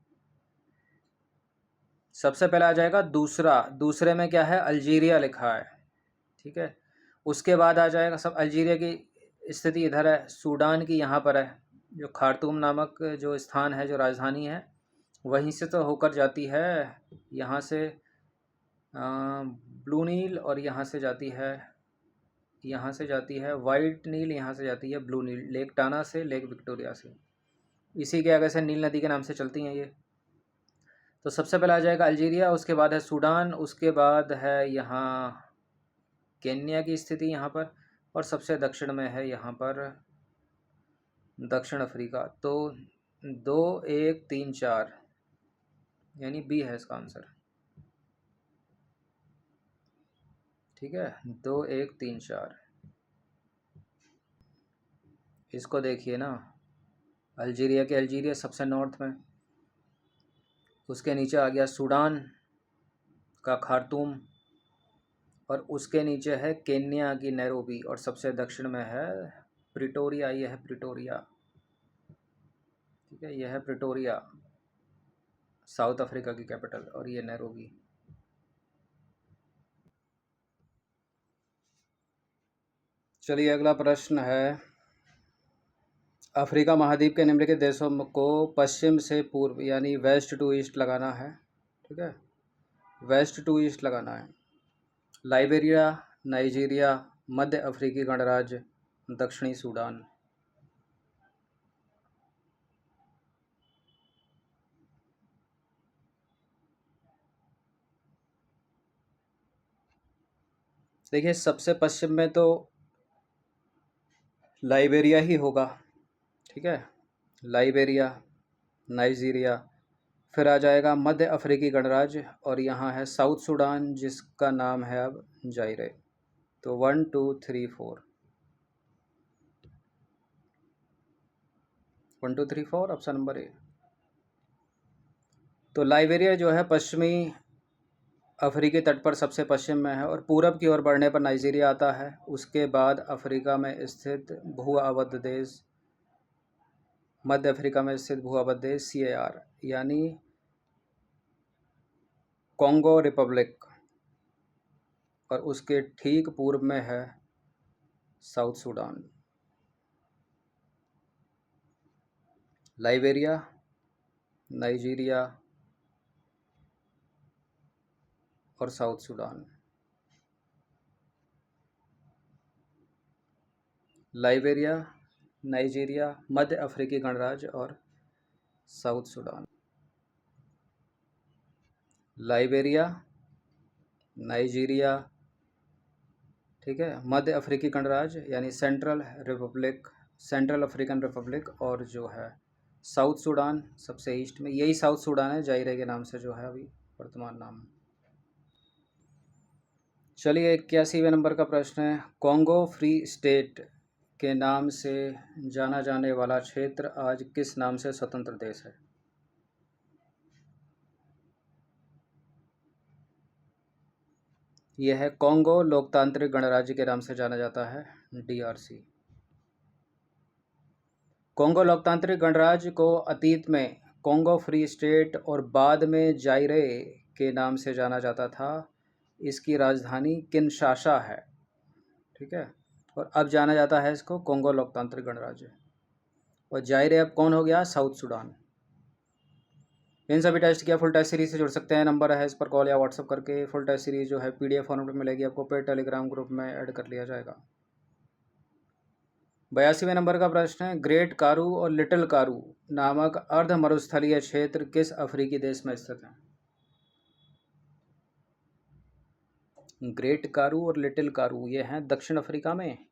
सबसे पहले आ जाएगा दूसरा, दूसरे में क्या है अल्जीरिया लिखा है। ठीक है, उसके बाद आ जाएगा सब अल्जीरिया की स्थिति इधर है, सूडान की यहाँ पर है। जो खार्तूम नामक जो स्थान है जो राजधानी है वहीं से तो होकर जाती है, यहाँ से ब्लू नील, और यहाँ से जाती है, यहाँ से जाती है वाइट नील, यहाँ से जाती है ब्लू नील, लेक टाना से, लेक विक्टोरिया से। इसी के आगे से नील नदी के नाम से चलती हैं ये। तो सबसे पहले आ जाएगा अल्जीरिया, उसके बाद है सूडान, उसके बाद है यहाँ केन्या की स्थिति यहाँ पर, और सबसे दक्षिण में है यहाँ पर दक्षिण अफ्रीका। तो 2 1 3 4 यानी बी है इसका आंसर। ठीक है, 2 1 3 4। इसको देखिए ना, अल्जीरिया के अल्जीरिया सबसे नॉर्थ में, उसके नीचे आ गया सूडान का खार्तूम, और उसके नीचे है केन्या की नैरोबी, और सबसे दक्षिण में है प्रिटोरिया। ये है प्रिटोरिया। ठीक है, यह है प्रिटोरिया साउथ अफ्रीका की कैपिटल, और ये नैरोबी। चलिए अगला प्रश्न है। अफ्रीका महाद्वीप के निम्नलिखित देशों को पश्चिम से पूर्व यानी वेस्ट टू ईस्ट लगाना है। ठीक है, वेस्ट टू ईस्ट लगाना है। लाइबेरिया, नाइजीरिया, मध्य अफ्रीकी गणराज्य, दक्षिणी सूडान। देखिए सबसे पश्चिम में तो लाइबेरिया ही होगा, ठीक है, लाइबेरिया, नाइजीरिया, फिर आ जाएगा मध्य अफ्रीकी गणराज्य, और यहाँ है साउथ सूडान जिसका नाम है अब जायरे। तो 1 2 3 4, 1 2 3 4 ऑप्शन नंबर ए। तो लाइबेरिया जो है पश्चिमी अफ्रीकी तट पर सबसे पश्चिम में है, और पूरब की ओर बढ़ने पर नाइजीरिया आता है। उसके बाद अफ्रीका में स्थित भू आबद्ध देश, मध्य अफ्रीका में स्थित भू आबद्ध देश CAR यानी कॉन्गो रिपब्लिक, और उसके ठीक पूर्व में है साउथ सूडान। लाइबेरिया, नाइजीरिया और साउथ सूडान। लाइबेरिया, नाइजीरिया, मध्य अफ्रीकी गणराज्य और साउथ सूडान। लाइबेरिया, नाइजीरिया, ठीक है, मध्य अफ्रीकी गणराज्य यानी सेंट्रल अफ्रीकन रिपब्लिक, और जो है साउथ सूडान सबसे ईस्ट में, यही साउथ सूडान है जायरे के नाम से जो है अभी वर्तमान नाम। चलिए 81वें नंबर का प्रश्न है, कॉन्गो फ्री स्टेट के नाम से जाना जाने वाला क्षेत्र आज किस नाम से स्वतंत्र देश है? यह है कॉन्गो लोकतांत्रिक गणराज्य के नाम से जाना जाता है, DRC। कॉन्गो लोकतांत्रिक गणराज्य को अतीत में कॉन्गो फ्री स्टेट और बाद में जायरे के नाम से जाना जाता था। इसकी राजधानी किनशासा है, ठीक है, और अब जाना जाता है इसको कॉन्गो लोकतांत्रिक गणराज्य। और जायरे अब कौन हो गया? South Sudan. इन सभी टेस्ट किया फुल टेस्ट सीरीज से जुड़ सकते हैं, नंबर है इस पर कॉल या व्हाट्सअप करके। फुल टेस्ट सीरीज जो है PDF फॉर्मेट में मिलेगी आपको, पेड टेलीग्राम ग्रुप में ऐड कर लिया जाएगा। 82वें नंबर का प्रश्न है, ग्रेट कारू और लिटिल कारू नामक अर्ध मरुस्थलीय क्षेत्र किस अफ्रीकी देश में स्थित है? ग्रेट कारू और लिटिल कारू ये हैं दक्षिण अफ्रीका में,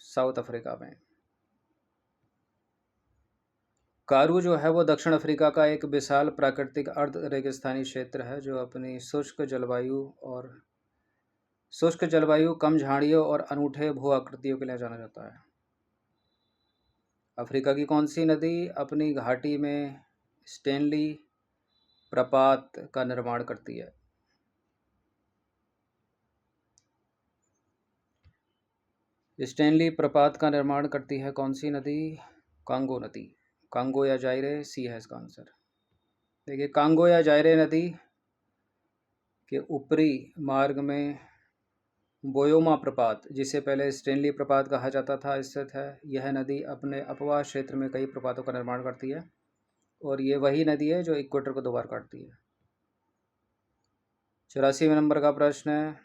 साउथ अफ्रीका में। कारू जो है वो दक्षिण अफ्रीका का एक विशाल प्राकृतिक अर्ध रेगिस्तानी क्षेत्र है जो अपनी शुष्क जलवायु, कम झाड़ियों और अनूठे भू आकृतियों के लिए जाना जाता है। अफ्रीका की कौन सी नदी अपनी घाटी में स्टेनली प्रपात का निर्माण करती है? स्टेनली प्रपात का निर्माण करती है कौन सी नदी? कांगो नदी। कांगो या जायरे, सी है इसका आंसर। देखिए कांगो या जायरे नदी के ऊपरी मार्ग में बोयोमा प्रपात, जिसे पहले स्टेनली प्रपात कहा जाता था, स्थित है। यह नदी अपने अपवाह क्षेत्र में कई प्रपातों का निर्माण करती है, और ये वही नदी है जो इक्वेटर को 2 बार काटती है। 84वें नंबर का प्रश्न है,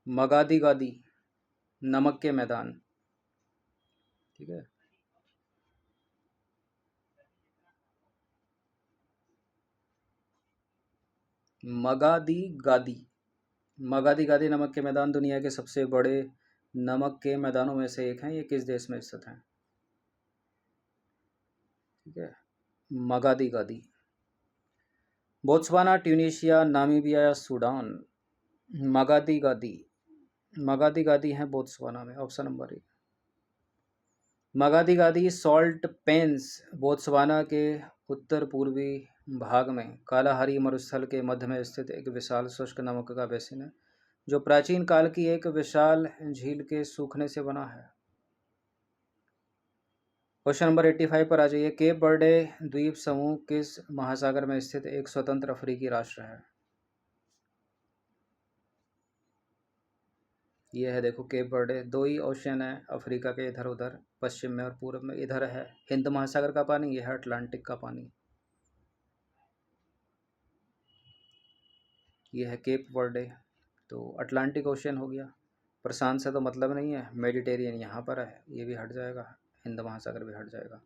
मगादी गादी नमक के मैदान, ठीक है, मगादी गादी नमक के मैदान दुनिया के सबसे बड़े नमक के मैदानों में से एक हैं। ये किस देश में स्थित हैं? ठीक है, मगादी गादी। बोत्सवाना, ट्यूनीशिया, नामीबिया या सूडान? मगादी गादी हैं बोत्सवाना में, ऑप्शन नंबर ए। मगादी गादी सॉल्ट पेन्स बोत्सवाना के उत्तर पूर्वी भाग में कालाहारी मरुस्थल के मध्य में स्थित एक विशाल शुष्क नमक का बेसिन है जो प्राचीन काल की एक विशाल झील के सूखने से बना है। क्वेश्चन नंबर 85 पर आ जाइए, केप बर्डे द्वीप समूह किस महासागर में स्थित एक स्वतंत्र अफ्रीकी राष्ट्र है? ये है देखो केप बर्डे, 2 ही ओशियन है अफ्रीका के, इधर उधर पश्चिम में और पूर्व में। इधर है हिंद महासागर का पानी, यह है अटलांटिक का पानी। ये है केप बर्डे, तो अटलांटिक ओशियन हो गया। प्रशांत से तो मतलब नहीं है, मेडिटेरियन यहाँ पर है, ये भी हट जाएगा, हिंद महासागर भी हट जाएगा।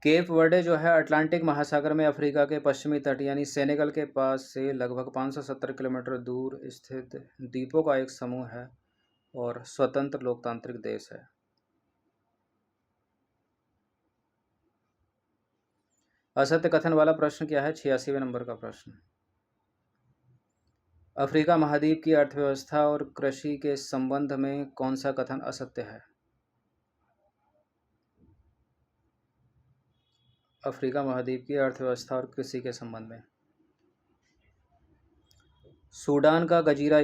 केप वर्डे जो है अटलांटिक महासागर में अफ्रीका के पश्चिमी तट यानी सेनेगल के पास से लगभग 570 किलोमीटर दूर स्थित द्वीपों का एक समूह है और स्वतंत्र लोकतांत्रिक देश है। असत्य कथन वाला प्रश्न क्या है? 86वें नंबर का प्रश्न। अफ्रीका महाद्वीप की अर्थव्यवस्था और कृषि के संबंध में कौन सा कथन असत्य है? अफ्रीका महाद्वीप की अर्थव्यवस्था और कृषि के संबंध में सूडान का गेजीरा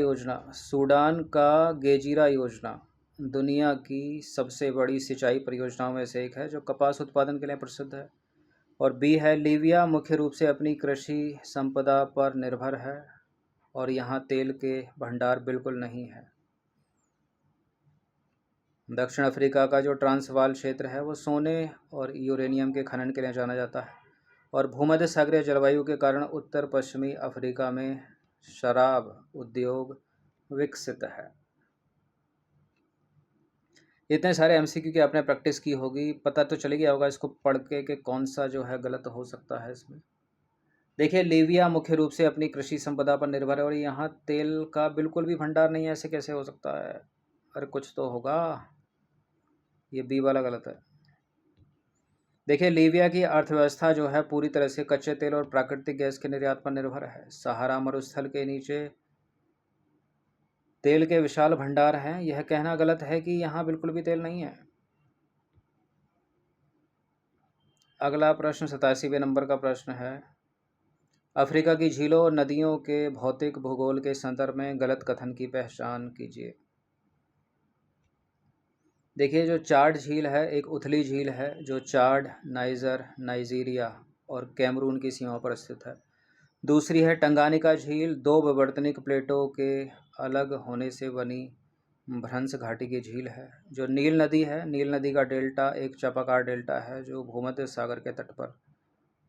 योजना दुनिया की सबसे बड़ी सिंचाई परियोजनाओं में से एक है जो कपास उत्पादन के लिए प्रसिद्ध है। और बी है लीबिया मुख्य रूप से अपनी कृषि संपदा पर निर्भर है और यहाँ तेल के भंडार बिल्कुल नहीं है। दक्षिण अफ्रीका का जो ट्रांसवाल क्षेत्र है वो सोने और यूरेनियम के खनन के लिए जाना जाता है और भूमध्य सागरीय जलवायु के कारण उत्तर पश्चिमी अफ्रीका में शराब उद्योग विकसित है। इतने सारे एमसीक्यू की आपने प्रैक्टिस की होगी, पता तो चल गया होगा इसको पढ़ के कि कौन सा जो है गलत हो सकता है इसमें। देखिए, लीबिया मुख्य रूप से अपनी कृषि संपदा पर निर्भर है और यहाँ तेल का बिल्कुल भी भंडार नहीं है, ऐसे कैसे हो सकता है? अरे कुछ तो होगा, ये बी वाला गलत है। देखिए, लीबिया की अर्थव्यवस्था जो है पूरी तरह से कच्चे तेल और प्राकृतिक गैस के निर्यात पर निर्भर है। सहारा मरुस्थल के नीचे तेल के विशाल भंडार हैं। यह कहना गलत है कि यहाँ बिल्कुल भी तेल नहीं है। अगला प्रश्न 87वें नंबर का प्रश्न है। अफ्रीका की झीलों और नदियों के भौतिक भूगोल के संदर्भ में गलत कथन की पहचान कीजिए। देखिए, जो चाड झील है एक उथली झील है जो चाड, नाइजर, नाइजीरिया और कैमरून की सीमा पर स्थित है। दूसरी है टंगानिका झील, दो विवर्तनिक प्लेटों के अलग होने से बनी भ्रंश घाटी की झील है। जो नील नदी है, नील नदी का डेल्टा एक चपाकार डेल्टा है जो भूमध्य सागर के तट पर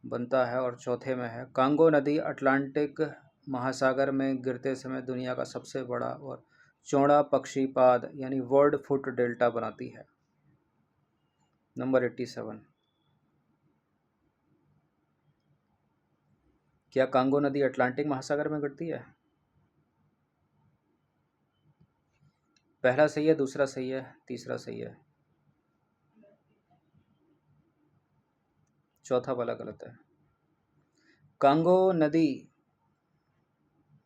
बनता है। और चौथे में है कांगो नदी, अटलांटिक महासागर में गिरते समय दुनिया का सबसे बड़ा और चौड़ा पक्षीपाद यानी वर्ड फुट डेल्टा बनाती है। नंबर 87, क्या कांगो नदी अटलांटिक महासागर में गिरती है? पहला सही है, दूसरा सही है, तीसरा सही है, चौथा वाला गलत है। कांगो नदी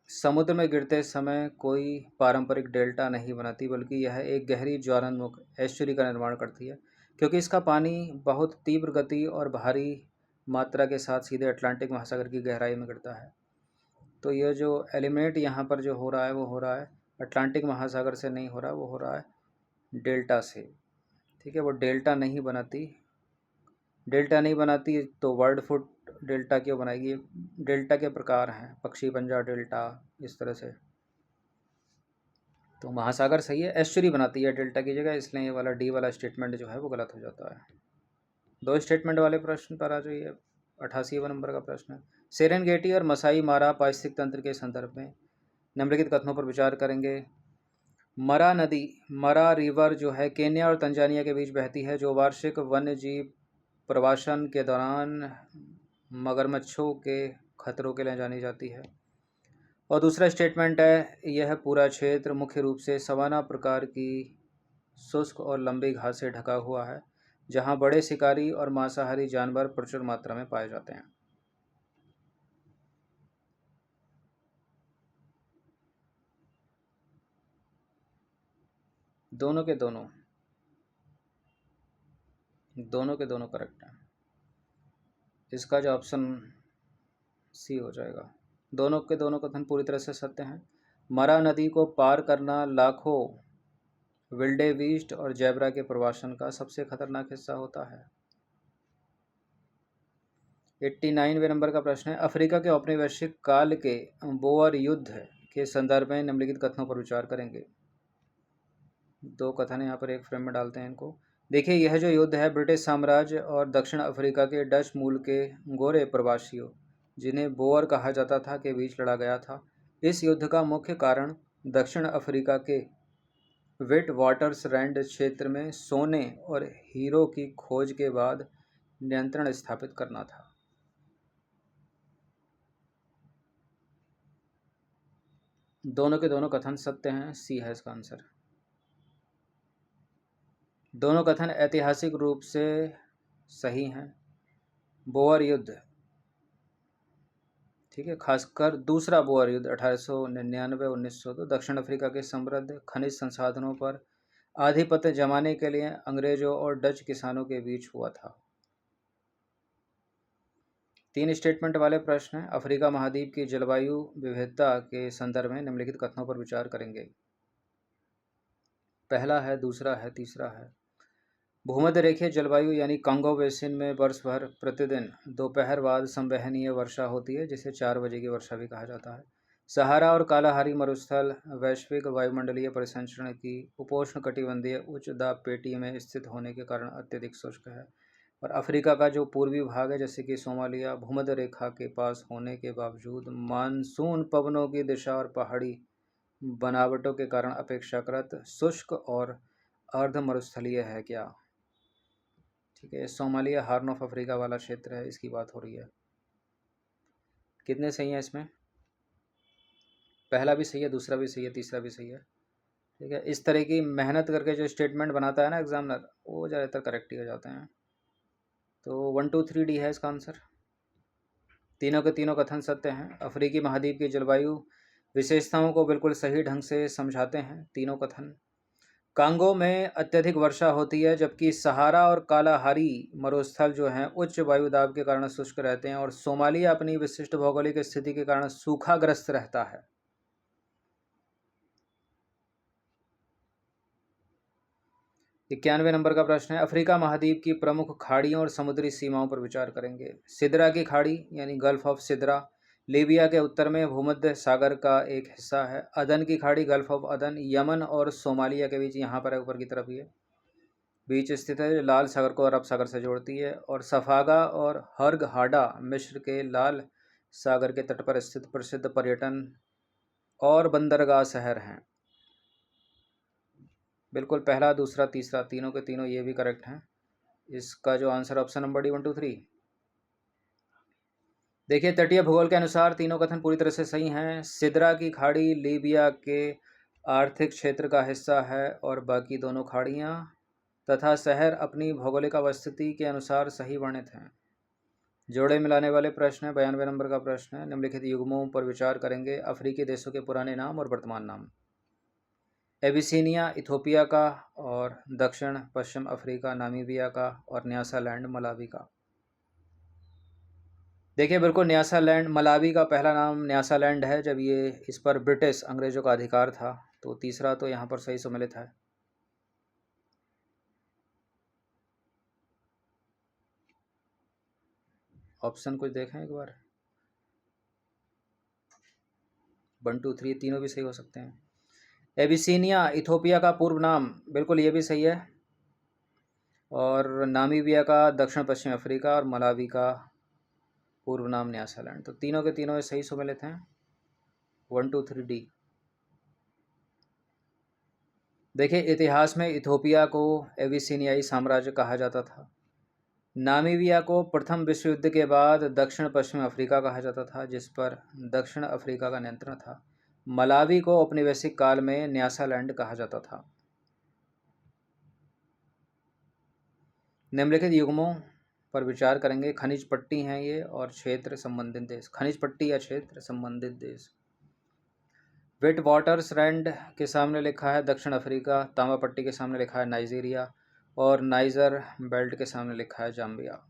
समुद्र में गिरते समय कोई पारंपरिक डेल्टा नहीं बनाती बल्कि यह एक गहरी ज्वालामुख एस्चुरी का निर्माण करती है क्योंकि इसका पानी बहुत तीव्र गति और भारी मात्रा के साथ सीधे अटलांटिक महासागर की गहराई में गिरता है। तो यह जो एलिमिनेट यहाँ पर जो हो रहा है वो हो रहा है अटलांटिक महासागर से नहीं हो रहा, वो हो रहा है डेल्टा से। ठीक है, वो डेल्टा नहीं बनाती तो वर्ड फुट डेल्टा क्यों बनाएगी? डेल्टा के प्रकार हैं, पक्षी पंजा डेल्टा, इस तरह से। तो महासागर सही है, एस्चुरी बनाती है डेल्टा की जगह, इसलिए ये वाला डी वाला स्टेटमेंट जो है वो गलत हो जाता है। दो स्टेटमेंट वाले प्रश्न पर आ जाइए। 88वां नंबर का प्रश्न है। सेरेनगेटी और मसाई मारा पारिस्थितिक तंत्र के संदर्भ में निम्नलिखित कथनों पर विचार करेंगे। मरा रिवर जो है केन्या और तंजानिया के बीच बहती है, जो वार्षिक वन्य जीव प्रवासन के दौरान मगरमच्छों के खतरों के लिए जानी जाती है। और दूसरा स्टेटमेंट है, यह पूरा क्षेत्र मुख्य रूप से सवाना प्रकार की शुष्क और लंबी घास से ढका हुआ है जहां बड़े शिकारी और मांसाहारी जानवर प्रचुर मात्रा में पाए जाते हैं। दोनों के दोनों करेक्ट हैं। इसका जो ऑप्शन सी हो जाएगा। दोनों के दोनों कथन पूरी तरह से सत्य हैं। मरा नदी को पार करना लाखों विल्डेबीस्ट और जैबरा के प्रवासन का सबसे खतरनाक हिस्सा होता है। 89वें नंबर का प्रश्न है। अफ्रीका के औपनिवेशिक काल के बोअर युद्ध के संदर्भ में निम्नलिखित कथनों पर विचार करेंगे। दो कथन यहाँ पर एक फ्रेम में डालते हैं इनको। देखिए, यह जो युद्ध है ब्रिटिश साम्राज्य और दक्षिण अफ्रीका के डच मूल के गोरे प्रवासियों, जिन्हें बोअर कहा जाता था, के बीच लड़ा गया था। इस युद्ध का मुख्य कारण दक्षिण अफ्रीका के विट वाटर्स रैंड क्षेत्र में सोने और हीरो की खोज के बाद नियंत्रण स्थापित करना था। दोनों के दोनों कथन सत्य हैं, सी है इसका आंसर। दोनों कथन ऐतिहासिक रूप से सही हैं। बोअर युद्ध, ठीक है, खासकर दूसरा बोअर युद्ध 1899-1902 दक्षिण अफ्रीका के समृद्ध खनिज संसाधनों पर आधिपत्य जमाने के लिए अंग्रेजों और डच किसानों के बीच हुआ था। 3 स्टेटमेंट वाले प्रश्न हैं। अफ्रीका महाद्वीप की जलवायु विविधता के संदर्भ में निम्नलिखित कथनों पर विचार करेंगे। पहला है, दूसरा है, तीसरा है। भूमध्य रेखीय जलवायु यानी कांगो बेसिन में वर्ष भर प्रतिदिन दोपहर बाद संवहनीय वर्षा होती है, जिसे 4 बजे की वर्षा भी कहा जाता है। सहारा और कालाहारी मरुस्थल वैश्विक वायुमंडलीय परिसंचरण की उपोष्ण कटिबंधीय उच्च दाब पेटी में स्थित होने के कारण अत्यधिक शुष्क है। और अफ्रीका का जो पूर्वी भाग है, जैसे कि सोमालिया, भूमध्य रेखा के पास होने के बावजूद मानसून पवनों की दिशा और पहाड़ी बनावटों के कारण अपेक्षाकृत शुष्क और अर्ध मरुस्थलीय है। क्या? ठीक है, सोमालिया हार्न ऑफ अफ्रीका वाला क्षेत्र है, इसकी बात हो रही है। कितने सही हैं इसमें? पहला भी सही है, दूसरा भी सही है, तीसरा भी सही है। ठीक है, इस तरह की मेहनत करके जो स्टेटमेंट बनाता है ना एग्जामिनर, वो ज़्यादातर करेक्ट ही हो जाते हैं। तो 1 2 3 डी है इसका आंसर। तीनों के तीनों कथन सत्य हैं। अफ्रीकी महाद्वीप की जलवायु विशेषताओं को बिल्कुल सही ढंग से समझाते हैं तीनों कथन। कांगो में अत्यधिक वर्षा होती है, जबकि सहारा और कालाहारी मरुस्थल जो हैं उच्च वायुदाब के कारण शुष्क रहते हैं, और सोमालिया अपनी विशिष्ट भौगोलिक स्थिति के कारण सूखाग्रस्त रहता है। 91 नंबर का प्रश्न है, अफ्रीका महाद्वीप की प्रमुख खाड़ियों और समुद्री सीमाओं पर विचार करेंगे। सिदरा की खाड़ी यानी गल्फ ऑफ सिदरा लीबिया के उत्तर में भूमध्य सागर का एक हिस्सा है। अदन की खाड़ी गल्फ ऑफ अदन यमन और सोमालिया के बीच, यहाँ पर है ऊपर की तरफ, ये बीच स्थित है, जो लाल सागर को अरब सागर से जोड़ती है। और सफागा और हर्ग हाडा मिस्र के लाल सागर के तट पर स्थित प्रसिद्ध पर्यटन और बंदरगाह शहर हैं। बिल्कुल पहला, दूसरा, तीसरा, तीनों के तीनों ये भी करेक्ट हैं। इसका जो आंसर ऑप्शन नंबर डी 1 2 3। देखिए, तटीय भूगोल के अनुसार तीनों कथन पूरी तरह से सही हैं। सिदरा की खाड़ी लीबिया के आर्थिक क्षेत्र का हिस्सा है, और बाकी दोनों खाड़ियाँ तथा शहर अपनी भौगोलिक अवस्थिति के अनुसार सही वर्णित हैं। जोड़े मिलाने वाले प्रश्न है, 92 नंबर का प्रश्न है। निम्नलिखित युग्मों पर विचार करेंगे। अफ्रीकी देशों के पुराने नाम और वर्तमान नाम। एबिसिनिया इथोपिया का, और दक्षिण पश्चिम अफ्रीका नामीबिया का, और न्यासालैंड मलावी का। देखिए, बिल्कुल न्यासालैंड मलावी का पहला नाम न्यासालैंड है, जब ये इस पर ब्रिटिश अंग्रेजों का अधिकार था। तो तीसरा तो यहाँ पर सही सम्मिलित है। ऑप्शन कुछ देखें एक बार। 1 2 3 तीनों भी सही हो सकते हैं। एबिसिनिया इथोपिया का पूर्व नाम, बिल्कुल ये भी सही है। और नामीबिया का दक्षिण पश्चिम अफ्रीका, और मलावी का पूर्व नाम न्यासालैंड। तो तीनों के तीनों सही सम्मिलित हैं। 1 2 3 डी। देखिए, इतिहास में इथोपिया को एबिसिनियाई साम्राज्य कहा जाता था। नामीबिया को प्रथम विश्व युद्ध के बाद दक्षिण पश्चिम अफ्रीका कहा जाता था, जिस पर दक्षिण अफ्रीका का नियंत्रण था। मलावी को औपनिवेशिक काल में न्यासालैंड कहा जाता था। निम्नलिखित युग्मों पर विचार करेंगे। खनिज पट्टी हैं ये, और क्षेत्र संबंधित देश। खनिज पट्टी या क्षेत्र संबंधित देश। विट वाटरसरैंड के सामने लिखा है दक्षिण अफ्रीका, तांबा पट्टी के सामने लिखा है नाइजीरिया, और नाइजर बेल्ट के सामने लिखा है जाम्बिया।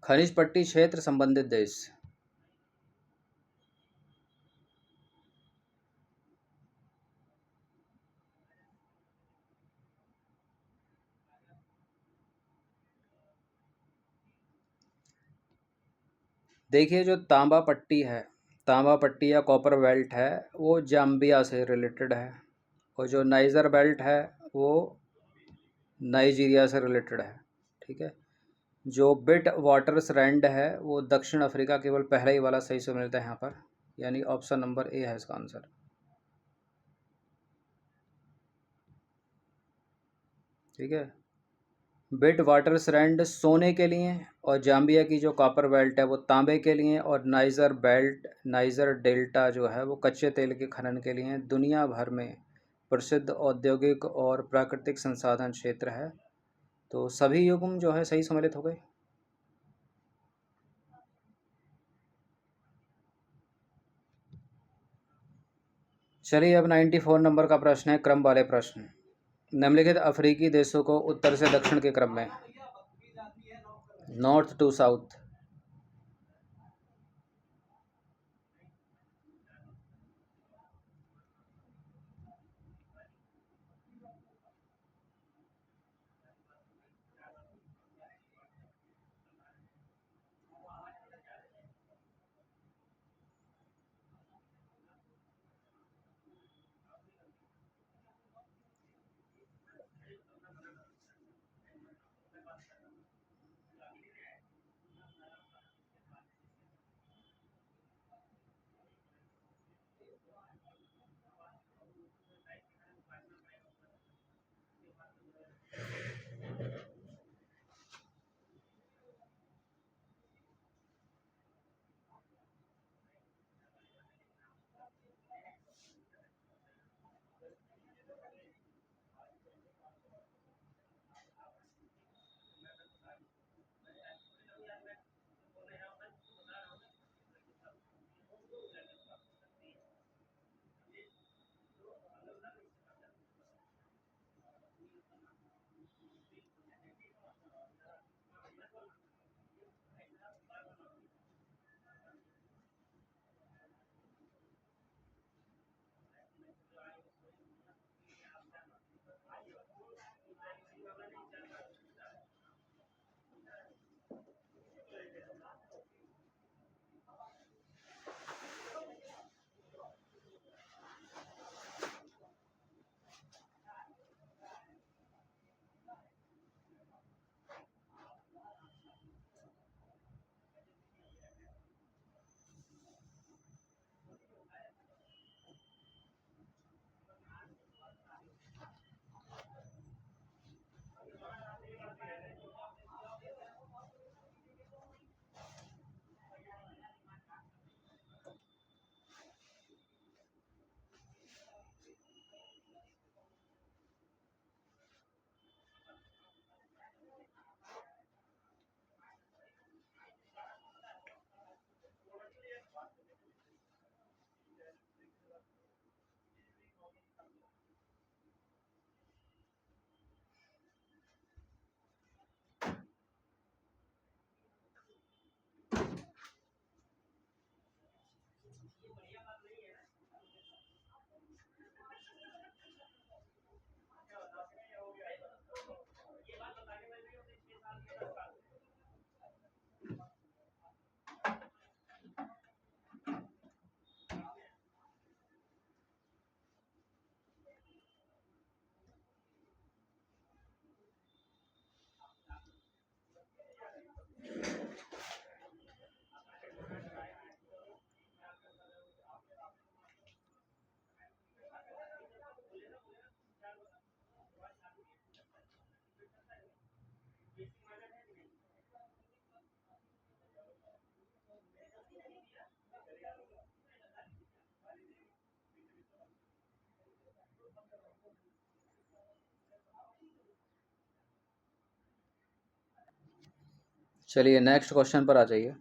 खनिज पट्टी क्षेत्र संबंधित देश। देखिए जो तांबा पट्टी है, तांबा पट्टी या कॉपर बेल्ट है, वो जाम्बिया से रिलेटेड है, और जो नाइजर बेल्ट है वो नाइजीरिया से रिलेटेड है। ठीक है। जो बिट वाटर्स रैंड है वो दक्षिण अफ्रीका, केवल पहला ही वाला सही से मिलता है यहाँ पर, यानी ऑप्शन नंबर ए है इसका आंसर। ठीक है। बिट वाटर्स रैंड सोने के लिए, और जाम्बिया की जो कॉपर बेल्ट है वो तांबे के लिए, और नाइजर बेल्ट, नाइजर डेल्टा जो है वो कच्चे तेल के खनन के लिए दुनिया भर में प्रसिद्ध औद्योगिक और प्राकृतिक संसाधन क्षेत्र है। तो सभी युग्म जो है सही सम्मिलित हो गए। चलिए अब 94 नंबर का प्रश्न है, क्रम वाले प्रश्न। निम्नलिखित अफ्रीकी देशों को उत्तर से दक्षिण के क्रम में, नॉर्थ टू साउथ, चलिए नेक्स्ट क्वेश्चन पर आ जाइए।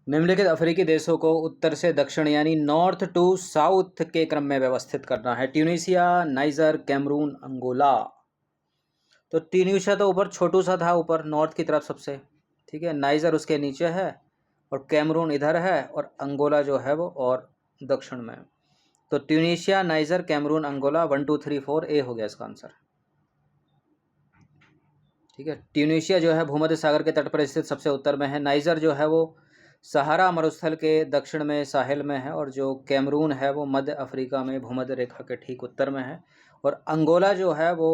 निम्नलिखित अफ्रीकी देशों को उत्तर से दक्षिण यानी नॉर्थ टू साउथ के क्रम में व्यवस्थित करना है। Tunisia, Niger, Cameroon, Angola. तो ट्यूनीशिया तो ऊपर छोटू सा था, ऊपर नॉर्थ की तरफ सबसे। ठीक है, नाइजर उसके नीचे है और कैमरून इधर है और अंगोला जो है वो और दक्षिण में है। तो ट्यूनीशिया, नाइजर, कैमरून, अंगोला, 1 2 3 4 ए हो गया इसका आंसर। ठीक है, ट्यूनीशिया जो है भूमध्य सागर के तट पर स्थित सबसे उत्तर में है। नाइजर जो है वो सहारा मरुस्थल के दक्षिण में साहिल में है। और जो कैमरून है वो मध्य अफ्रीका में भूमध्य रेखा के ठीक उत्तर में है। और अंगोला जो है वो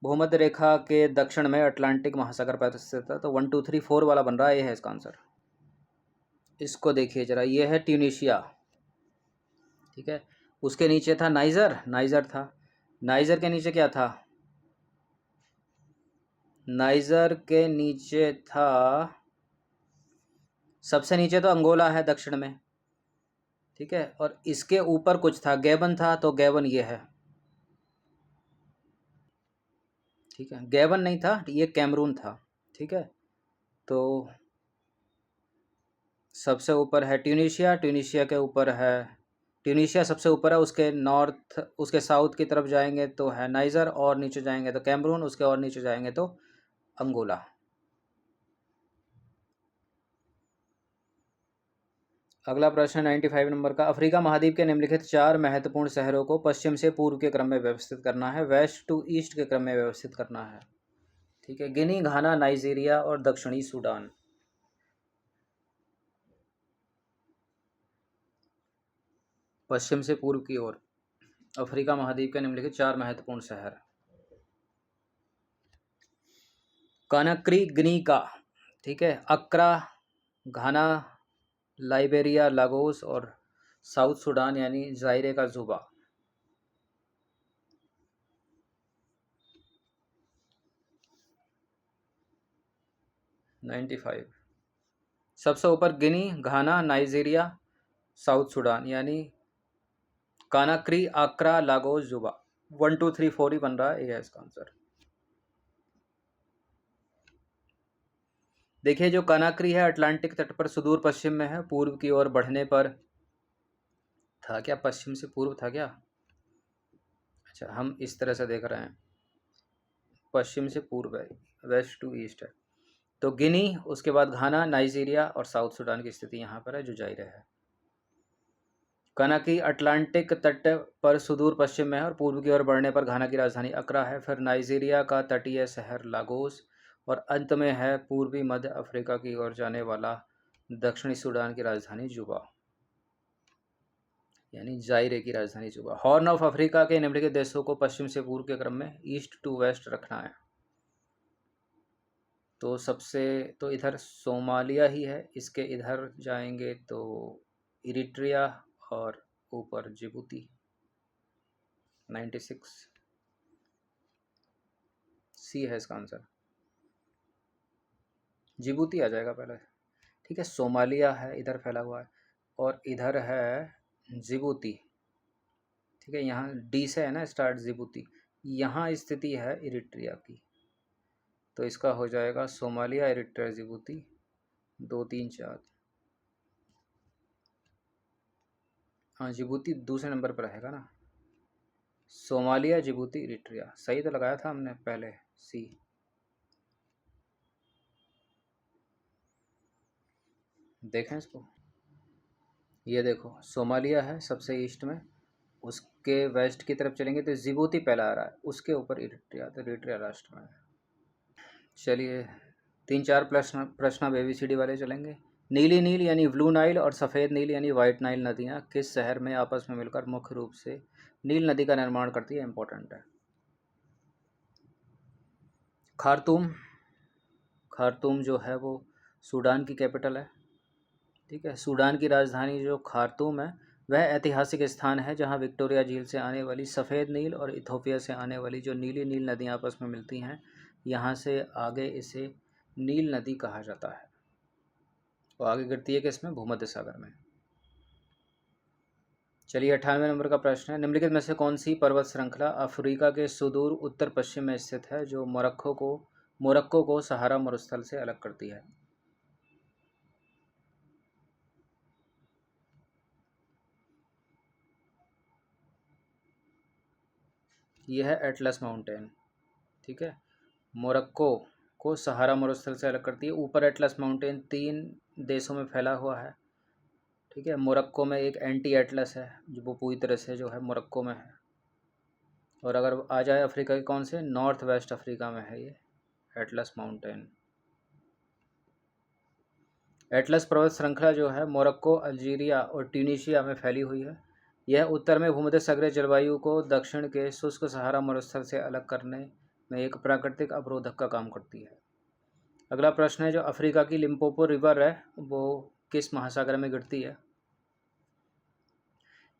भूमध्य रेखा के दक्षिण में अटलांटिक महासागर पर स्थित है। तो 1 2 3 4 वाला बन रहा है, ये है इसका आंसर। इसको देखिए जरा, ये है ट्यूनीशिया। ठीक है, उसके नीचे था नाइजर, नाइजर था। नाइजर के नीचे क्या था? नाइजर के नीचे था, सबसे नीचे तो अंगोला है दक्षिण में। ठीक है, और इसके ऊपर कुछ था, गैबन था, तो गैबन ये है। ठीक है, गैबन नहीं था, ये कैमरून था। ठीक है, तो सबसे ऊपर है ट्यूनीशिया, ट्यूनीशिया के ऊपर है, ट्यूनीशिया सबसे ऊपर है। उसके नॉर्थ, उसके साउथ की तरफ जाएंगे तो है नाइजर, और नीचे जाएंगे तो कैमरून, उसके और नीचे जाएंगे तो अंगोला। अगला प्रश्न 95 नंबर का, अफ्रीका महाद्वीप के निम्नलिखित 4 महत्वपूर्ण शहरों को पश्चिम से पूर्व के क्रम में व्यवस्थित करना है, वेस्ट टू ईस्ट के क्रम में व्यवस्थित करना है। ठीक है, गिनी, घाना, नाइजीरिया और दक्षिणी सूडान। पश्चिम से पूर्व की ओर अफ्रीका महाद्वीप के निम्नलिखित 4 महत्वपूर्ण शहर, कानाक्री गिनी का, ठीक है, अक्रा घाना, लाइबेरिया लागोस और साउथ सूडान यानी जायरे का जुबा। 95 सबसे ऊपर गिनी, घाना, नाइजीरिया, साउथ सूडान यानी कानाक्री, आक्रा, लागोस, जुबा। 1 2 3 4 ही बन रहा है, ये है इसका आंसर। देखिए, जो कानाक्री है अटलांटिक तट पर सुदूर पश्चिम में है, पूर्व की ओर बढ़ने पर था क्या, पश्चिम से पूर्व था क्या? अच्छा, हम इस तरह से देख रहे हैं, पश्चिम से पूर्व है, वेस्ट टू ईस्ट है। तो गिनी, उसके बाद घाना, नाइजीरिया और साउथ सूडान की स्थिति यहाँ पर है, जो जायरे है। कानाक्री अटलांटिक तट पर सुदूर पश्चिम में है और पूर्व की ओर बढ़ने पर घाना की राजधानी अक्रा है, फिर नाइजीरिया का तटीय शहर लागोस, और अंत में है पूर्वी मध्य अफ्रीका की ओर जाने वाला दक्षिणी सूडान की राजधानी जुबा यानी जायरे की राजधानी जुबा। हॉर्न ऑफ अफ्रीका के निम्नलिखित देशों को पश्चिम से पूर्व के क्रम में ईस्ट टू वेस्ट रखना है। तो सबसे, तो इधर सोमालिया ही है, इसके इधर जाएंगे तो इरिट्रिया और ऊपर जिबूती। 96 सी है इसका आंसर, जिबूती आ जाएगा पहले। ठीक है, सोमालिया है इधर फैला हुआ है और इधर है जिबूती। ठीक है, यहाँ डी से है ना स्टार्ट, जिबूती। यहाँ स्थिति है इरिट्रिया की, तो इसका हो जाएगा सोमालिया, इरिट्रिया, जिबूती, 2 3 4। हाँ, जिबूती दूसरे नंबर पर रहेगा ना, सोमालिया, जिबूती, इरिट्रिया। सही तो लगाया था हमने पहले, सी। देखें इसको, ये देखो सोमालिया है सबसे ईस्ट में, उसके वेस्ट की तरफ चलेंगे तो जिबूती पहला आ रहा है, उसके ऊपर इरिट्रिया, तो इरिट्रिया लास्ट में है। चलिए 3 4 प्रश्न प्रश्न अब ABCD वाले चलेंगे। नीली नील यानी ब्लू नाइल और सफ़ेद नील यानी वाइट नाइल नदियाँ किस शहर में आपस में मिलकर मुख्य रूप से नील नदी का निर्माण करती है? इंपॉर्टेंट है। खार्तूम, खार्तूम जो है वो सूडान की कैपिटल है। ठीक है, सूडान की राजधानी जो खार्तूम है वह ऐतिहासिक स्थान है जहाँ विक्टोरिया झील से आने वाली सफ़ेद नील और इथोपिया से आने वाली जो नीली नील नदियाँ आपस में मिलती हैं, यहाँ से आगे इसे नील नदी कहा जाता है। वो आगे गिरती है कि इसमें भूमध्य सागर में। चलिए 98 नंबर का प्रश्न है, निम्नलिखित में से कौन सी पर्वत श्रृंखला अफ्रीका के सुदूर उत्तर पश्चिम में स्थित है जो मोरक्को को सहारा मरुस्थल से अलग करती है? यह है एटलस माउंटेन। ठीक है, मोरक्को को सहारा मरुस्थल से अलग करती है। ऊपर एटलस माउंटेन 3 देशों में फैला हुआ है, ठीक है। मोरक्को में एक एंटी एटलस है जो वो पूरी तरह से जो है मोरक्को में है। और अगर आ जाए अफ्रीका के कौन से, नॉर्थ वेस्ट अफ्रीका में है ये एटलस माउंटेन। एटलस पर्वत श्रृंखला जो है मोरक्को, अल्जीरिया और ट्यूनीशिया में फैली हुई है। यह उत्तर में भूमध्यसागरीय जलवायु को दक्षिण के शुष्क सहारा मरुस्थल से अलग करने में एक प्राकृतिक अवरोधक का काम करती है। अगला प्रश्न है, जो अफ्रीका की लिम्पोपो रिवर है वो किस महासागर में गिरती है।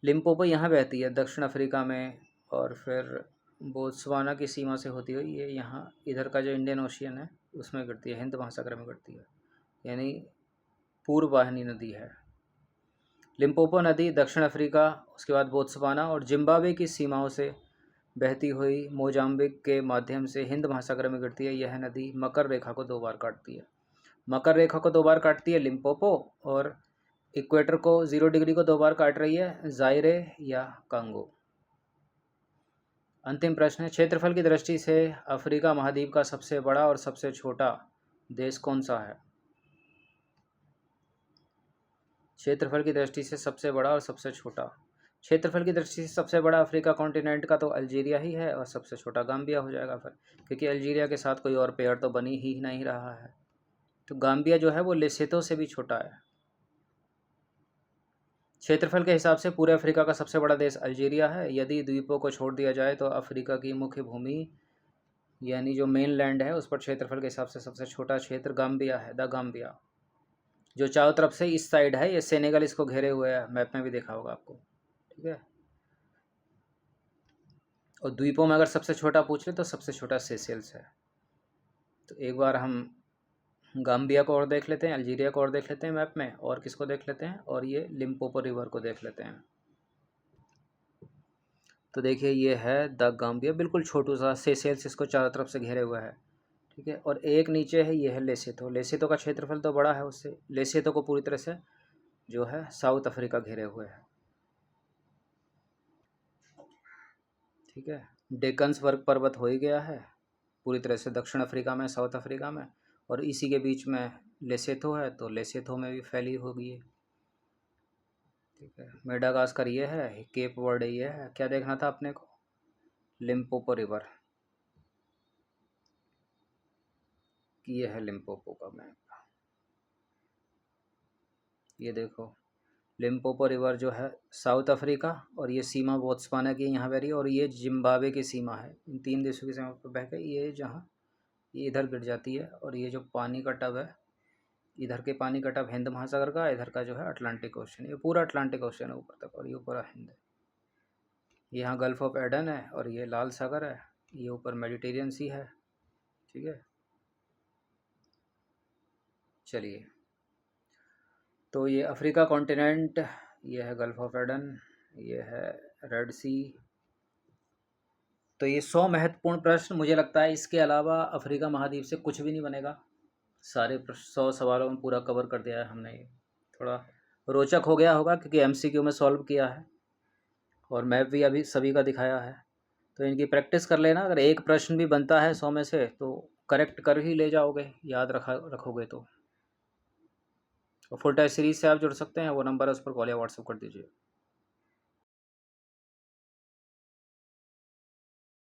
लिम्पोपो यहाँ बहती है दक्षिण अफ्रीका में, और फिर बोत्सवाना की सीमा से होती हुई ये यहाँ इधर का जो इंडियन ओशियन है उसमें गिरती है, हिंद महासागर में गिरती है, यानी पूर्व वाहिनी नदी है। लिम्पोपो नदी दक्षिण अफ्रीका, उसके बाद बोत्सवाना और जिम्बाब्वे की सीमाओं से बहती हुई मोजाम्बिक के माध्यम से हिंद महासागर में गिरती है। यह नदी मकर रेखा को 2 बार काटती है। मकर रेखा को 2 बार काटती है लिम्पोपो, और इक्वेटर को 0 डिग्री को 2 बार काट रही है जायरे या कांगो। अंतिम प्रश्न है, क्षेत्रफल की दृष्टि से अफ्रीका महाद्वीप का सबसे बड़ा और सबसे छोटा देश कौन सा है। क्षेत्रफल की दृष्टि से सबसे बड़ा और सबसे छोटा, क्षेत्रफल की दृष्टि से सबसे बड़ा अफ्रीका कॉन्टिनेंट का तो अल्जीरिया ही है, और सबसे छोटा गाम्बिया हो जाएगा फिर, क्योंकि अल्जीरिया के साथ कोई और पेयर तो बनी ही नहीं रहा है। तो गाम्बिया जो है वो लेसोथो से भी छोटा है। क्षेत्रफल के हिसाब से पूरे अफ्रीका का सबसे बड़ा देश अल्जीरिया है। यदि द्वीपों को छोड़ दिया जाए तो अफ्रीका की मुख्य भूमि यानी जो मेन लैंड है उस पर क्षेत्रफल के हिसाब से सबसे छोटा क्षेत्र गाम्बिया है, द गाम्बिया, जो चारों तरफ से इस साइड है। ये सेनेगल इसको घेरे हुए है, मैप में भी देखा होगा आपको, ठीक है। और द्वीपों में अगर सबसे छोटा पूछ ले तो सबसे छोटा सेशेल्स है। तो एक बार हम गाम्बिया को और देख लेते हैं, अल्जीरिया को और देख लेते हैं मैप में, और किसको देख लेते हैं, और ये लिम्पोपो रिवर को देख लेते हैं। तो देखिए ये है द गाम्बिया, बिल्कुल छोटू सा, सेशेल्स इसको चारों तरफ से घेरे हुआ है, ठीक है। और एक नीचे है, ये है लेसोथो। लेसोथो का क्षेत्रफल तो बड़ा है उससे, लेसोथो को पूरी तरह से जो है साउथ अफ्रीका घेरे हुए है, ठीक है। डेक्कन्स वर्ग पर्वत हो ही गया है पूरी तरह से दक्षिण अफ्रीका में, साउथ अफ्रीका में, और इसी के बीच में लेसोथो है, तो लेसोथो में भी फैली होगी ये, ठीक है। मेडागास्कर ये है, केप वर्डे ये है। क्या देखना था अपने को, लिम्पोपो रिवर, ये है लिम्पोपो का मैप, ये देखो लिम्पोपो रिवर जो है साउथ अफ्रीका, और ये सीमा बोत्सवाना की यहाँ बह रही है, और ये जिम्बाब्वे की सीमा है। इन 3 देशों की सीमा पर बह के ये जहाँ ये इधर गिर जाती है, और ये जो पानी का टब है, इधर के पानी का टब हिंद महासागर का, इधर का जो है अटलांटिक ओशन, ये पूरा अटलांटिक ओशन है ऊपर तक, और ये पूरा हिंद है। यहाँ गल्फ ऑफ एडन है, और ये लाल सागर है, ये ऊपर मेडिटेरियन सी है, ठीक है। चलिए, तो ये अफ्रीका कॉन्टिनेंट, ये है गल्फ ऑफ एडन, ये है रेड सी। तो ये 100 महत्वपूर्ण प्रश्न, मुझे लगता है इसके अलावा अफ्रीका महाद्वीप से कुछ भी नहीं बनेगा। सारे 100 सवालों में पूरा कवर कर दिया है हमने। ये थोड़ा रोचक हो गया होगा क्योंकि एमसीक्यू में सॉल्व किया है, और मैप भी अभी सभी का दिखाया है। तो इनकी प्रैक्टिस कर लेना, अगर एक प्रश्न भी बनता है 100 में से तो करेक्ट कर ही ले जाओगे, याद रखोगे तो। और फुल टेस्ट सीरीज से आप जुड़ सकते हैं, वो नंबर है उस पर कॉल या व्हाट्सअप कर दीजिए।